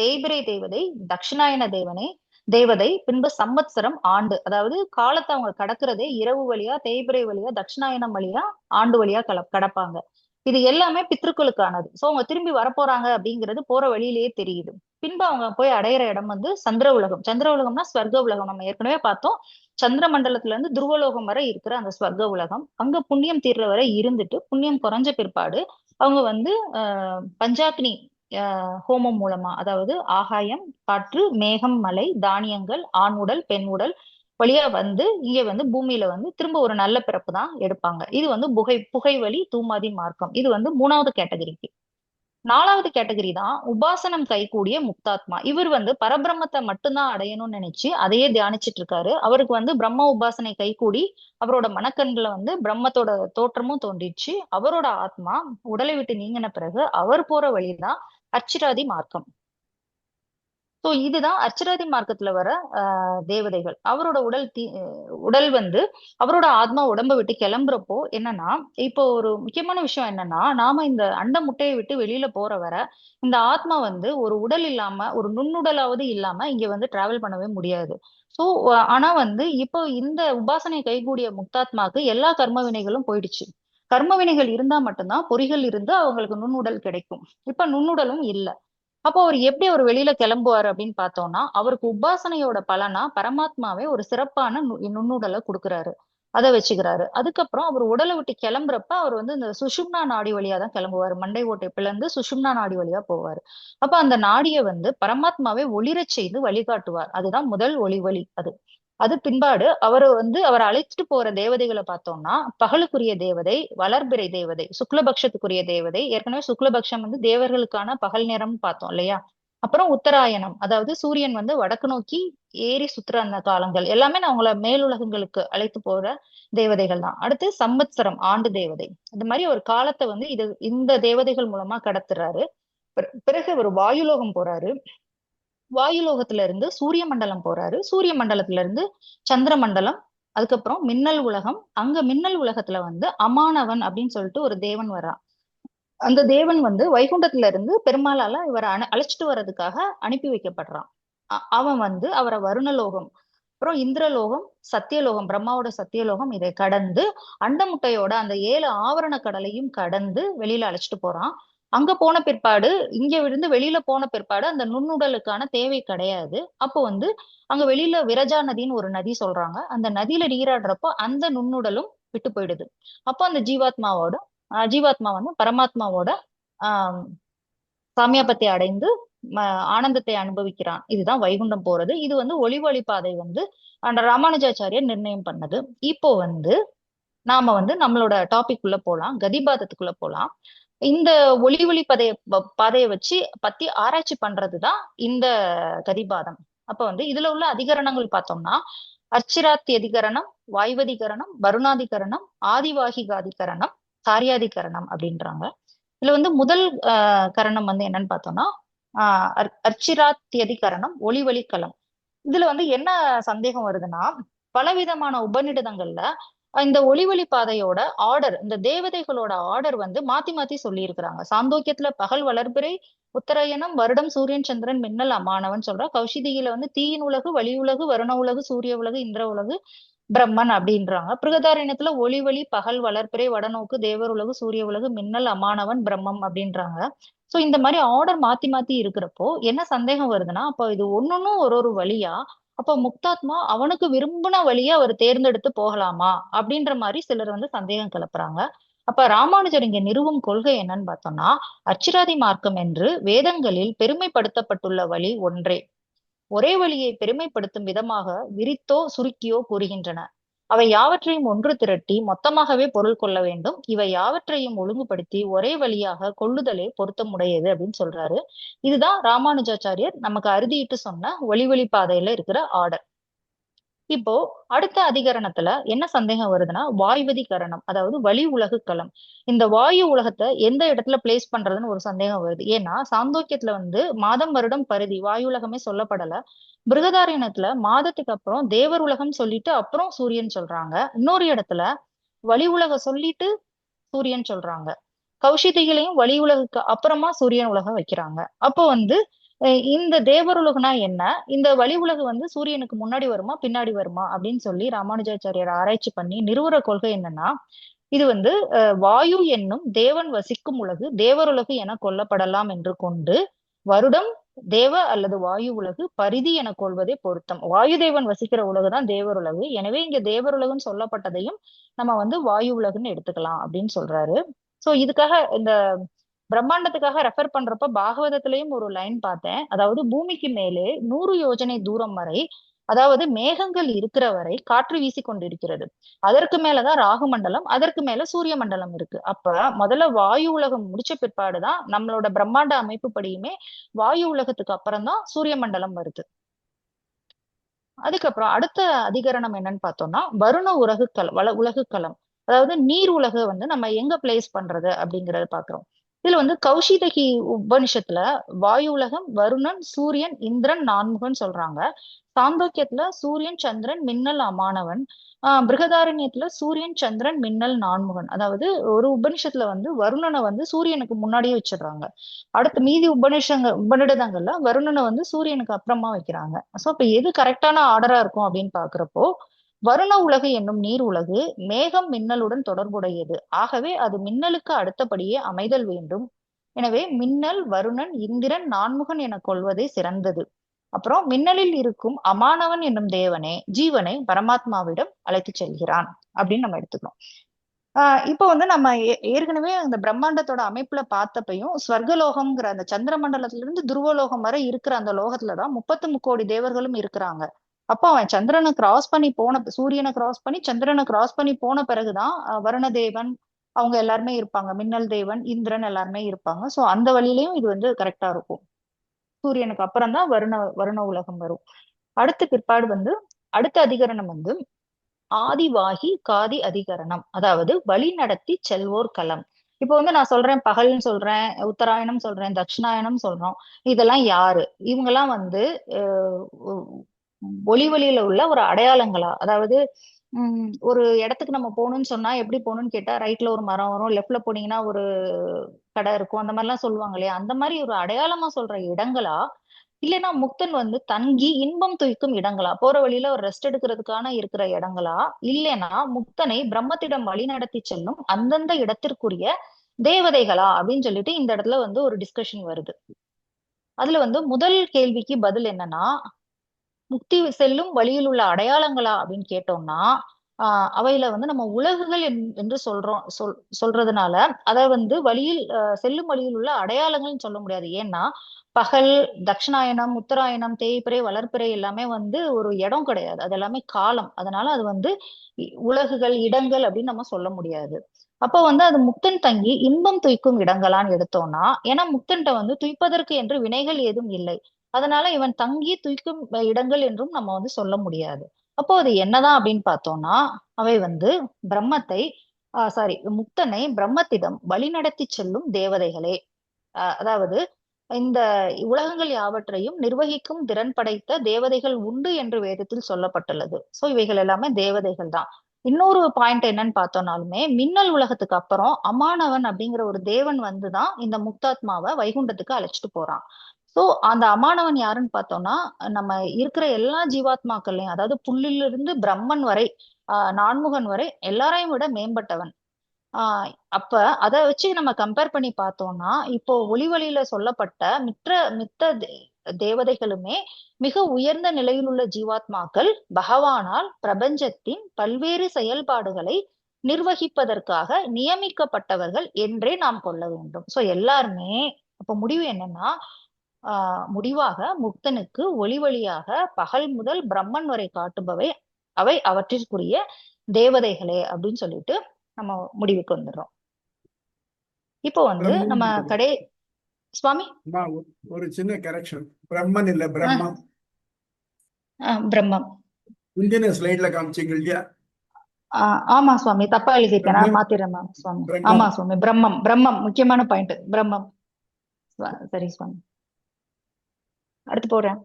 தேய்பிரை தேவதை, தட்சிணாயன தேவனை, தேவதை, பின்பு சம்வத்சரம் ஆண்டு, அதாவது காலத்தை அவங்க கடக்கிறதே இரவு வழியா, தேய்பிறை வழியா, தட்சிணாயனம் வழியா, ஆண்டு வழியா கடப்பாங்க. இது எல்லாமே பித்ருக்களுக்கானது. சோ அவங்க திரும்பி வரப்போறாங்க அப்படிங்கிறது போற வழியிலேயே தெரியுது. பின்பு அவங்க போய் அடையிற இடம் வந்து சந்திர உலகம். சந்திர உலகம்னா ஸ்வர்க உலகம். நம்ம ஏற்கனவே பார்த்தோம். சந்திர மண்டலத்துல இருந்து துருவலோகம் வரை இருக்கிற அந்த ஸ்வர்க உலகம். அங்க புண்ணியம் தீர்ற வரை இருந்துட்டு, புண்ணியம் குறைஞ்ச பிற்பாடு அவங்க வந்து பஞ்சாக்னி ஹோமம் மூலமா, அதாவது ஆகாயம், காற்று, மேகம், மலை, தானியங்கள், ஆண் உடல், பெண் உடல் வழியா வந்து இங்க வந்து பூமியில வந்து திரும்ப ஒரு நல்ல பிறப்பு தான் எடுப்பாங்க. இது வந்து புகைவழி தூமாதி மார்க்கம். இது வந்து 3வது கேட்டகரிக்கு. 4வது கேட்டகரி தான் உபாசனம் கைகூடிய முக்தாத்மா. இவர் வந்து பரபிரம்மத்தை மட்டும்தான் அடையணும்னு நினைச்சு அதையே தியானிச்சிட்டு இருக்காரு. அவருக்கு வந்து பிரம்ம உபாசனை கைகூடி அவரோட மனக்கண்ல வந்து பிரம்மத்தோட தோற்றமும் தோன்றிச்சு. அவரோட ஆத்மா உடலை விட்டு நீங்கின பிறகு அவர் போற வழிதான் அர்ச்சிராதி மார்க்கம். சோ இதுதான் அர்ச்சராதி மார்க்கத்துல வர தேவதைகள். அவரோட உடல் வந்து அவரோட ஆத்மா உடம்ப விட்டு கிளம்புறப்போ என்னன்னா, இப்போ ஒரு முக்கியமான விஷயம் என்னன்னா, நாம இந்த அண்ட முட்டையை விட்டு வெளியில போற வர இந்த ஆத்மா வந்து ஒரு உடல் இல்லாம, ஒரு நுண்ணுடலாவது இல்லாம இங்க வந்து டிராவல் பண்ணவே முடியாது. சோ ஆனா வந்து இப்போ இந்த உபாசனை கைகூடிய முக்தாத்மாக்கு எல்லா கர்ம வினைகளும் போயிடுச்சு. கர்ம வினைகள் இருந்தா மட்டும்தான் பொறிகள் இருந்து அவங்களுக்கு நுண்ணுடல் கிடைக்கும். இப்ப நுண்ணுடலும் இல்ல. அப்போ அவர் எப்படி அவர் வெளியில கிளம்புவாரு அப்படின்னு பார்த்தோம்னா, அவருக்கு உபாசனையோட பலனா பரமாத்மாவே ஒரு சிறப்பான நுண்ணுடலை கொடுக்குறாரு. அதை வச்சுக்கிறாரு. அதுக்கப்புறம் அவர் உடலை விட்டு கிளம்புறப்ப அவர் வந்து இந்த சுஷும்னா நாடி வழியா தான் கிளம்புவாரு. மண்டை ஓட்டை பிளந்து சுஷும்னா நாடி வழியா போவாரு. அப்ப அந்த நாடியை வந்து பரமாத்மாவே ஒளிரச் செய்து வழிகாட்டுவார். அதுதான் முதல் ஒளி அது. அது பின்பாடு அவரை அழைச்சிட்டு போற தேவதைகளை பார்த்தோம்னா, பகலுக்குரிய தேவதை, வளர்பிறை தேவதை, சுக்லபக்ஷத்துக்குரிய தேவதை. ஏற்கனவே சுக்லபக்ஷம் வந்து தேவர்களுக்கான பகல் நேரம் பார்த்தோம் இல்லையா? அப்புறம் உத்தராயணம், அதாவது சூரியன் வந்து வடக்கு நோக்கி ஏறி சுத்துற அந்த காலங்கள் எல்லாமே நான் உங்களை மேலுலகங்களுக்கு அழைத்து போற தேவதைகள் தான். அடுத்து சம்வத்சரம், ஆண்டு தேவதை. இந்த மாதிரி ஒரு காலத்தை வந்து இந்த தேவதைகள் மூலமா கடத்துறாரு. பிறகு ஒரு வாயுலோகம் போறாரு. வாயுலோகத்துல இருந்து சூரிய மண்டலம் போறாரு. சூரிய மண்டலத்துல இருந்து சந்திர மண்டலம், அதுக்கப்புறம் மின்னல் உலகம். அங்க மின்னல் உலகத்துல வந்து அமானவன் அப்படின்னு சொல்லிட்டு ஒரு தேவன் வர்றான். அந்த தேவன் வந்து வைகுண்டத்துல இருந்து பெருமாளால இவரை அழைச்சிட்டு வர்றதுக்காக அனுப்பி வைக்கப்படுறான். அவன் வந்து அவரை வருணலோகம், அப்புறம் இந்திரலோகம், சத்தியலோகம், பிரம்மாவோட சத்தியலோகம் இதை கடந்து அண்டமுட்டையோட அந்த 7 ஆவரண கடலையும் கடந்து வெளியில அழைச்சிட்டு போறான். அங்க போன பிற்பாடு, இங்க இருந்து வெளியில போன பிற்பாடு அந்த நுண்ணுடலுக்கான தேவை கிடையாது. அப்போ வந்து அங்க வெளியில விரஜா நதின்னு ஒரு நதி சொல்றாங்க. அந்த நதியில நீராடுறப்போ அந்த நுண்ணுடலும் விட்டு போயிடுது. அப்போ அந்த ஜீவாத்மா வந்து பரமாத்மாவோட ஆஹ் சாமியாபத்தை அடைந்து ஆனந்தத்தை அனுபவிக்கிறான். இதுதான் வைகுண்டம் போறது. இது வந்து ஒளிவழி பாதை வந்து அந்த ராமானுஜாச்சாரியர் நிர்ணயம் பண்ணது. இப்போ வந்து நாம வந்து நம்மளோட டாபிக் உள்ள போலாம், கதிபாதத்துக்குள்ள போலாம். இந்த ஒளி பாதையை வச்சு பத்தி ஆராய்ச்சி பண்றதுதான் இந்த கதிபாதம். அப்ப வந்து இதுல உள்ள அதிகரணங்கள் பார்த்தோம்னா, அர்ச்சிராத்தி அதிகரணம், வாய்வதிகரணம், வருணாதிகரணம், ஆதிவாகிகாதிகரணம், காரியாதிகரணம் அப்படின்றாங்க. இதுல வந்து முதல் கரணம் வந்து என்னன்னு பார்த்தோம்னா அர்ச்சிராத்தியதிகரணம், ஒளிவழிக்கலம். இதுல வந்து என்ன சந்தேகம் வருதுன்னா, பலவிதமான உபநிடதங்கள்ல இந்த ஒளிவழி பாதையோட ஆர்டர், இந்த தேவதைகளோட ஆர்டர் வந்து மாத்தி மாத்தி சொல்லி இருக்கிறாங்க. சாந்தோக்கியத்துல பகல் வளர்பிறை, உத்தராயணம், வருடம், சூரியன், சந்திரன், மின்னல், அமானவன் சொல்ற. கௌஷிதியில வந்து தீயின் உலகு, வழி உலகு, வருண உலகு, சூரிய உலகு, இந்திர உலகு, பிரம்மன் அப்படின்றாங்க. பிருகதாரண்யத்துல ஒளிவழி, பகல், வளர்பிறை, வடநோக்கு, தேவர் உலகு, சூரிய உலகு, மின்னல், அமானவன், பிரம்மம் அப்படின்றாங்க. சோ இந்த மாதிரி ஆர்டர் மாத்தி மாத்தி இருக்கிறப்போ என்ன சந்தேகம் வருதுன்னா, அப்போ இது ஒன்னொன்னும் ஒரு வழியா, அப்போ முக்தாத்மா அவனுக்கு விரும்பின வழியா அவர் தேர்ந்தெடுத்து போகலாமா அப்படின்ற மாதிரி சிலர் வந்து சந்தேகம் கிளப்புறாங்க. அப்ப ராமானுஜர் இங்க நிறுவும் கொள்கை என்னன்னு பார்த்தோம்னா, அர்ச்சிராதி மார்க்கம் என்று வேதங்களில் பெருமைப்படுத்தப்பட்டுள்ள வழி ஒன்றே. ஒரே வழியை பெருமைப்படுத்தும் விதமாக விரித்தோ சுருக்கியோ கூறுகின்றன. அவை யாவற்றையும் ஒன்று திரட்டி மொத்தமாகவே பொருள் கொள்ள வேண்டும். இவை யாவற்றையும் ஒழுங்குபடுத்தி ஒரே வழியாக கொள்ளுதலே பொருத்தமுடையது அப்படின்னு சொல்றாரு. இதுதான் ராமானுஜாச்சாரியர் நமக்கு அறுதியிட்டு சொன்ன ஒளி பாதையில இருக்கிற ஆர்டர். இப்போ அடுத்த அதிகரணத்துல என்ன சந்தேகம் வருதுன்னா, வாய்வதிகரணம், அதாவது வழி உலகு களம். இந்த வாயு உலகத்தை எந்த இடத்துல பிளேஸ் பண்றதுன்னு ஒரு சந்தேகம் வருது. ஏன்னா சாந்தோக்கியத்துல வந்து மாதம், வருடம், பருதி வாயு உலகமே சொல்லப்படல. பிருகதாரண்யத்துல மாதத்துக்கு அப்புறம் தேவர் உலகம் சொல்லிட்டு அப்புறம் சூரியன் சொல்றாங்க. இன்னொரு இடத்துல வழி உலகம் சொல்லிட்டு சூரியன் சொல்றாங்க. கௌஷிதிகளையும் வழி உலகுக்கு அப்புறமா சூரியன் உலகம் வைக்கிறாங்க. அப்போ வந்து இந்த தேவருலகுனா என்ன, இந்த வழி உலகு வந்து சூரியனுக்கு முன்னாடி வருமா பின்னாடி வருமா அப்படின்னு சொல்லி ராமானுஜாச்சாரியார் ஆராய்ச்சி பண்ணி நிறுவற கொள்கை என்னன்னா, இது வந்து வாயு என்னும் தேவன் வசிக்கும் உலகு தேவருலகு என கொள்ளப்படலாம் என்று கொண்டு வருடம் தேவ அல்லது வாயு உலகு பரிதி என கொள்வதே பொருத்தம். வாயு தேவன் வசிக்கிற உலகுதான் தேவருலகு. எனவே இங்க தேவருலகுன்னு சொல்லப்பட்டதையும் நம்ம வந்து வாயு உலகுன்னு எடுத்துக்கலாம் அப்படின்னு சொல்றாரு. சோ இதுக்காக இந்த பிரம்மாண்டத்துக்காக ரெஃபர் பண்றப்ப பாகவதத்திலையும் ஒரு லைன் பார்த்தேன். அதாவது பூமிக்கு மேலே 100 யோஜனை தூரம் வரை, அதாவது மேகங்கள் இருக்கிற வரை காற்று வீசி கொண்டிருக்கிறது. அதற்கு மேலதான் ராகு மண்டலம், அதற்கு மேல சூரிய மண்டலம் இருக்கு. அப்ப முதல்ல வாயு உலகம் முடிச்ச பிற்பாடுதான் நம்மளோட பிரம்மாண்ட அமைப்பு படியுமே வாயு உலகத்துக்கு அப்புறம் தான் சூரிய மண்டலம் வருது. அதுக்கப்புறம் அடுத்த அதிகரணம் என்னன்னு பார்த்தோம்னா வருண உலகுக்களம். அதாவது நீர் உலக வந்து நம்ம எங்க பிளேஸ் பண்றது அப்படிங்கறத பாக்குறோம். இதுல வந்து கௌஷிதகி உபனிஷத்துல வாயு உலகம், வருணன், சூரியன், இந்திரன், நான்முகன் சொல்றாங்க. சாந்தோக்கியத்துல சூரியன், சந்திரன், மின்னல், அமானவன். பிருகதாரண்யத்துல சூரியன், சந்திரன், மின்னல், நான்முகன். அதாவது ஒரு உபனிஷத்துல வந்து வருணனை வந்து சூரியனுக்கு முன்னாடியே வச்சிடுறாங்க. அடுத்து மீதி உபநிடதங்கள்ல வருணனை வந்து சூரியனுக்கு அப்புறமா வைக்கிறாங்க. சோ இப்ப எது கரெக்டான ஆர்டரா இருக்கும் அப்படின்னு பாக்குறப்போ, வருண உலகு என்னும் நீர் உலகு மேகம் மின்னலுடன் தொடர்புடையது. ஆகவே அது மின்னலுக்கு அடுத்தபடியே அமைதல் வேண்டும். எனவே மின்னல், வருணன், இந்திரன், நான்முகன் என கொள்வதே சிறந்தது. அப்புறம் மின்னலில் இருக்கும் அமானவன் என்னும் தேவனே ஜீவனை பரமாத்மாவிடம் அழைத்து செல்கிறான் அப்படின்னு நம்ம எடுத்துக்கணும். இப்போ வந்து நம்ம ஏற்கனவே அந்த பிரம்மாண்டத்தோட அமைப்புல பார்த்தப்பையும் ஸ்வர்கலோகம்ங்கிற அந்த சந்திர மண்டலத்துல இருந்து துருவலோகம் வரை இருக்கிற அந்த லோகத்துலதான் 33 கோடி தேவர்களும் இருக்கிறாங்க. அப்போ அவன் சந்திரனை கிராஸ் பண்ணி சூரியனை கிராஸ் பண்ணி சந்திரனை கிராஸ் பண்ணி போன பிறகுதான் வருணதேவன் அவங்க எல்லாருமே இருப்பாங்க. மின்னல் தேவன், இந்திரன் எல்லாருமே இருப்பாங்க. சோ அந்த வழியிலயும் இது வந்து கரெக்டா இருக்கும். சூரியனுக்கு அப்புறம் தான் வருண உலகம் வரும். அடுத்த பிற்பாடு வந்து அடுத்த அதிகரணம் வந்து ஆதிவாகி காதி அதிகரணம். அதாவது வழி நடத்தி செல்வோர் களம். இப்போ வந்து நான் சொல்றேன் பகல்னு சொல்றேன், உத்தராயணம் சொல்றேன், தட்சிணாயனம் சொல்றோம். இதெல்லாம் யாரு? இவங்கெல்லாம் வந்து ஒளி வழியில உள்ள ஒரு அடையாளங்களா? அதாவது ஒரு இடத்துக்கு நம்ம போகணும்னு சொன்னா எப்படி போகணும்னு கேட்டா ரைட்ல ஒரு மரம் வரும், லெஃப்ட்ல போனீங்கன்னா ஒரு கடை இருக்கும், அந்த மாதிரி எல்லாம் சொல்லுவாங்க இல்லையா? அந்த மாதிரி ஒரு அடையாளமா சொல்ற இடங்களா, இல்லைன்னா முக்தன் வந்து தங்கி இன்பம் துய்க்கும் இடங்களா, போற வழியில ஒரு ரெஸ்ட் எடுக்கிறதுக்கான இருக்கிற இடங்களா, இல்லைன்னா முக்தனை பிரம்மத்திடம் வழி நடத்தி செல்லும் அந்தந்த இடத்திற்குரிய தேவதைகளா அப்படின்னு சொல்லிட்டு இந்த இடத்துல வந்து ஒரு டிஸ்கஷன் வருது. அதுல வந்து முதல் கேள்விக்கு பதில் என்னன்னா, முக்தி செல்லும் வழியில் உள்ள அடையாளங்களா அப்படின்னு கேட்டோம்னா, அவையில வந்து நம்ம உலகுகள் என்று சொல்றதுனால அதை வந்து வழியில் செல்லும் வழியில் உள்ள அடையாளங்கள்னு சொல்ல முடியாது. ஏன்னா பகல், தட்சிணாயனம், உத்தராயணம், தேய்பிறை, வளர்ப்பிறை எல்லாமே வந்து ஒரு இடம் கிடையாது, அது எல்லாமே காலம். அதனால அது வந்து உலகுகள், இடங்கள் அப்படின்னு நம்ம சொல்ல முடியாது. அப்போ வந்து அது முக்தன் தங்கி இன்பம் துய்க்கும் இடங்களான்னு எடுத்தோம்னா, ஏன்னா முக்தன்ட்ட வந்து துய்ப்பதற்கு என்று வினைகள் ஏதும் இல்லை. அதனால இவன் தங்கி துய்க்கும் இடங்கள் என்றும் நம்ம வந்து சொல்ல முடியாது. அப்போ அது என்னதான் அப்படின்னு பார்த்தோம்னா, அவை வந்து பிரம்மத்தை முக்தனை பிரம்மத்திடம் வழிநடத்தி செல்லும் தேவதைகளே. அதாவது இந்த உலகங்கள் யாவற்றையும் நிர்வகிக்கும் திறன் படைத்த தேவதைகள் உண்டு என்று வேதத்தில் சொல்லப்பட்டுள்ளது. சோ இவைகள் எல்லாமே தேவதைகள் தான். இன்னொரு பாயிண்ட் என்னன்னு பார்த்தோம்னாலுமே, மின்னல் உலகத்துக்கு அப்புறம் அமானவன் அப்படிங்கிற ஒரு தேவன் வந்துதான் இந்த முக்தாத்மாவை வைகுண்டத்துக்கு அழைச்சிட்டு போறான். சோ அந்த அமானவன் யாருன்னு பார்த்தோம்னா, நம்ம இருக்கிற எல்லா ஜீவாத்மாக்கள்லையும், அதாவது புல்லிலிருந்து பிரம்மன் வரை, நான்முகன் வரை எல்லாரையும் விட மேம்பட்டவன். அப்ப அதை வச்சு நம்ம கம்பேர் பண்ணி பார்த்தோம்னா, இப்போ ஒளி வழியில சொல்லப்பட்ட மித்த தேவதைகளுமே மிக உயர்ந்த நிலையில் உள்ள ஜீவாத்மாக்கள் பகவானால் பிரபஞ்சத்தின் பல்வேறு செயல்பாடுகளை நிர்வகிப்பதற்காக நியமிக்கப்பட்டவர்கள் என்றே நாம் கொள்ள வேண்டும். சோ எல்லாருமே அப்ப முடிவு என்னன்னா, முடிவாக முக்தனுக்கு ஒளி வழியாக பகல் முதல் பிரம்மன் வரை காட்டுபவை அவை அவற்றிற்குரிய தேவதைகளே அப்படின்னு சொல்லிட்டு நம்ம முடிவுக்கு வந்துடுறோம். இப்போ வந்து நம்ம சுவாமி ஒரு சின்ன கரெக்ஷன், பிரம்மன் இல்ல பிரம்மம். பிரம்மம் முந்தின ஸ்லைட்ல காமிச்சீங்க இல்லையா? ஆமா சுவாமி, தப்பா எழுதிருக்கேன், நான் மாத்திரேன் சுவாமி. ஆமா சுவாமி, பிரம்மம் பிரம்மம் முக்கியமான பாயிண்ட், பிரம்மம். சரி சுவாமி, அடுத்து போறேன்.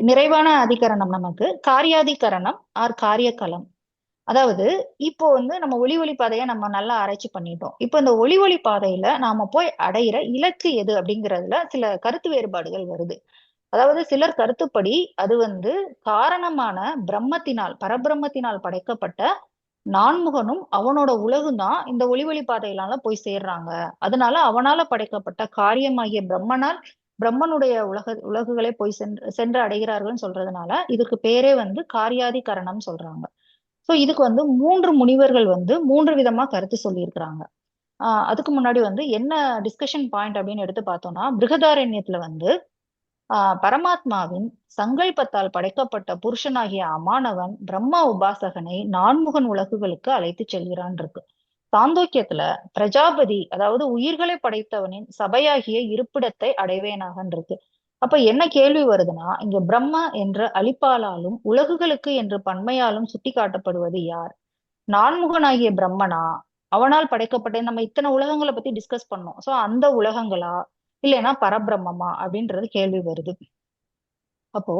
நிறைவான அதிகரணம் நமக்கு காரியாதிகரணம் ஆர் காரியகலம். அதாவது இப்போ வந்து நம்ம ஒளி பாதையை நம்ம நல்லா ஆராய்ச்சி பண்ணிட்டோம். இப்போ இந்த ஒளி பாதையில நாம போய் அடையிற இலக்கு எது அப்படிங்கறதுல சில கருத்து வேறுபாடுகள் வருது. அதாவது சிலர் கருத்துப்படி அது வந்து காரணமான பிரம்மத்தினால் பரபிரம்மத்தினால் படைக்கப்பட்ட நான்முகனும் அவனோட உலகும் தான் இந்த ஒளி பாதையினால போய் சேர்றாங்க. அதனால அவனால படைக்கப்பட்ட காரியமாகிய பிரம்மனுடைய உலகுகளை போய் சென்று அடைகிறார்கள்னு சொல்றதுனால இதுக்கு பேரே வந்து காரியாதி கரணம் சொல்றாங்க. சோ இதுக்கு வந்து 3 முனிவர்கள் வந்து 3 விதமா கருத்து சொல்லியிருக்கிறாங்க. அதுக்கு முன்னாடி வந்து என்ன டிஸ்கஷன் பாயிண்ட் அப்படின்னு எடுத்து பார்த்தோம்னா, பிருகதாரண்யத்துல வந்து பரமாத்மாவின் சங்கல்பத்தால் படைக்கப்பட்ட புருஷனாகிய அமானவன் பிரம்ம உபாசகனை நான்முகன் உலகுகளுக்கு அழைத்து செல்கிறான் இருக்கு. சாந்தோக்கியத்துல பிரஜாபதி அதாவது உயிர்களை படைத்தவனின் சபையாகிய இருப்பிடத்தை அடைவேனாகன் இருக்கு. அப்ப என்ன கேள்வி வருதுன்னா, இங்க பிரம்ம என்ற அழிப்பாலாலும் உலகுகளுக்கு என்று பன்மையாலும் சுட்டி காட்டப்படுவது யார்? நான்முகனாகிய பிரம்மனா, அவனால் படைக்கப்பட்ட நம்ம இத்தனை உலகங்களை பத்தி டிஸ்கஸ் பண்ணோம். சோ அந்த உலகங்களா இல்லைன்னா பரபிரம்மமா அப்படின்றது கேள்வி வருது. அப்போ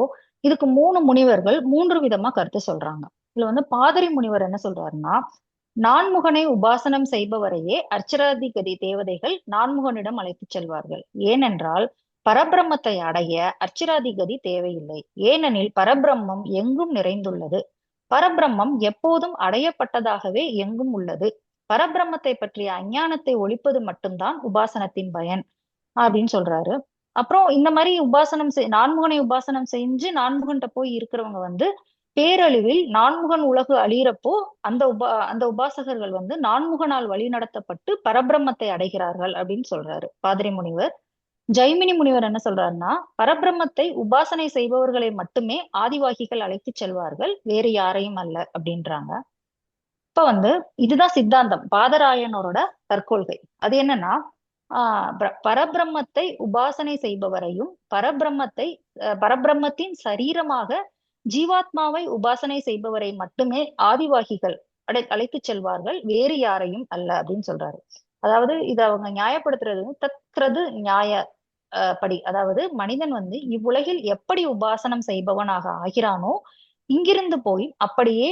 இதுக்கு 3 முனிவர்கள் 3 விதமா கருத்து சொல்றாங்க. இதுல வந்து பாதிரி முனிவர் என்ன சொல்றாருன்னா, நான்முகனை உபாசனம் செய்பவரையே அர்ச்சராதிகதி தேவதைகள் நான்முகனிடம் அழைத்து செல்வார்கள். ஏனென்றால் பரபிரம்மத்தை அடைய அர்ச்சராதிகதி தேவையில்லை. ஏனெனில் பரபிரம்மம் எங்கும் நிறைந்துள்ளது. பரபிரம்மம் எப்போதும் அடையப்பட்டதாகவே எங்கும் உள்ளது. பரபிரம்மத்தை பற்றிய அஞ்ஞானத்தை ஒழிப்பது மட்டும்தான் உபாசனத்தின் பயன் அப்படின்னு சொல்றாரு. அப்புறம் இந்த மாதிரி நான்முகனை உபாசனம் செஞ்சு நான்முகன்கிட்ட போய் இருக்கிறவங்க வந்து பேரழிவில் நான்முகன் உலகு அழியிறப்போ அந்த உபாசகர்கள் வந்து நான்முகனால் வழி நடத்தப்பட்டு பரபிரம்மத்தை அடைகிறார்கள் அப்படின்னு சொல்றாரு பாதிரி முனிவர். ஜைமினி முனிவர் என்ன சொல்றாருன்னா, பரபிரம்மத்தை உபாசனை செய்பவர்களை மட்டுமே ஆதிவாகிகள் அழைத்து செல்வார்கள், வேறு யாரையும் அல்ல அப்படின்றாங்க. இப்ப வந்து இதுதான் சித்தாந்தம், பாதராயணரோட தற்கொள்கை. அது என்னன்னா, பரபிரம்மத்தை உபாசனை செய்பவரையும் பரபிரம்மத்தின் சரீரமாக ஜீவாத்மாவை உபாசனை செய்பவரை மட்டுமே ஆதிவாகிகள் அழைத்து செல்வார்கள், வேறு யாரையும் அல்ல அப்படின்னு சொல்றாரு. அதாவது இதை அவங்க நியாயப்படுத்துறது தத்கிறது நியாய படி. அதாவது மனிதன் வந்து இவ்வுலகில் எப்படி உபாசனம் செய்பவனாக ஆகிறானோ இங்கிருந்து போய் அப்படியே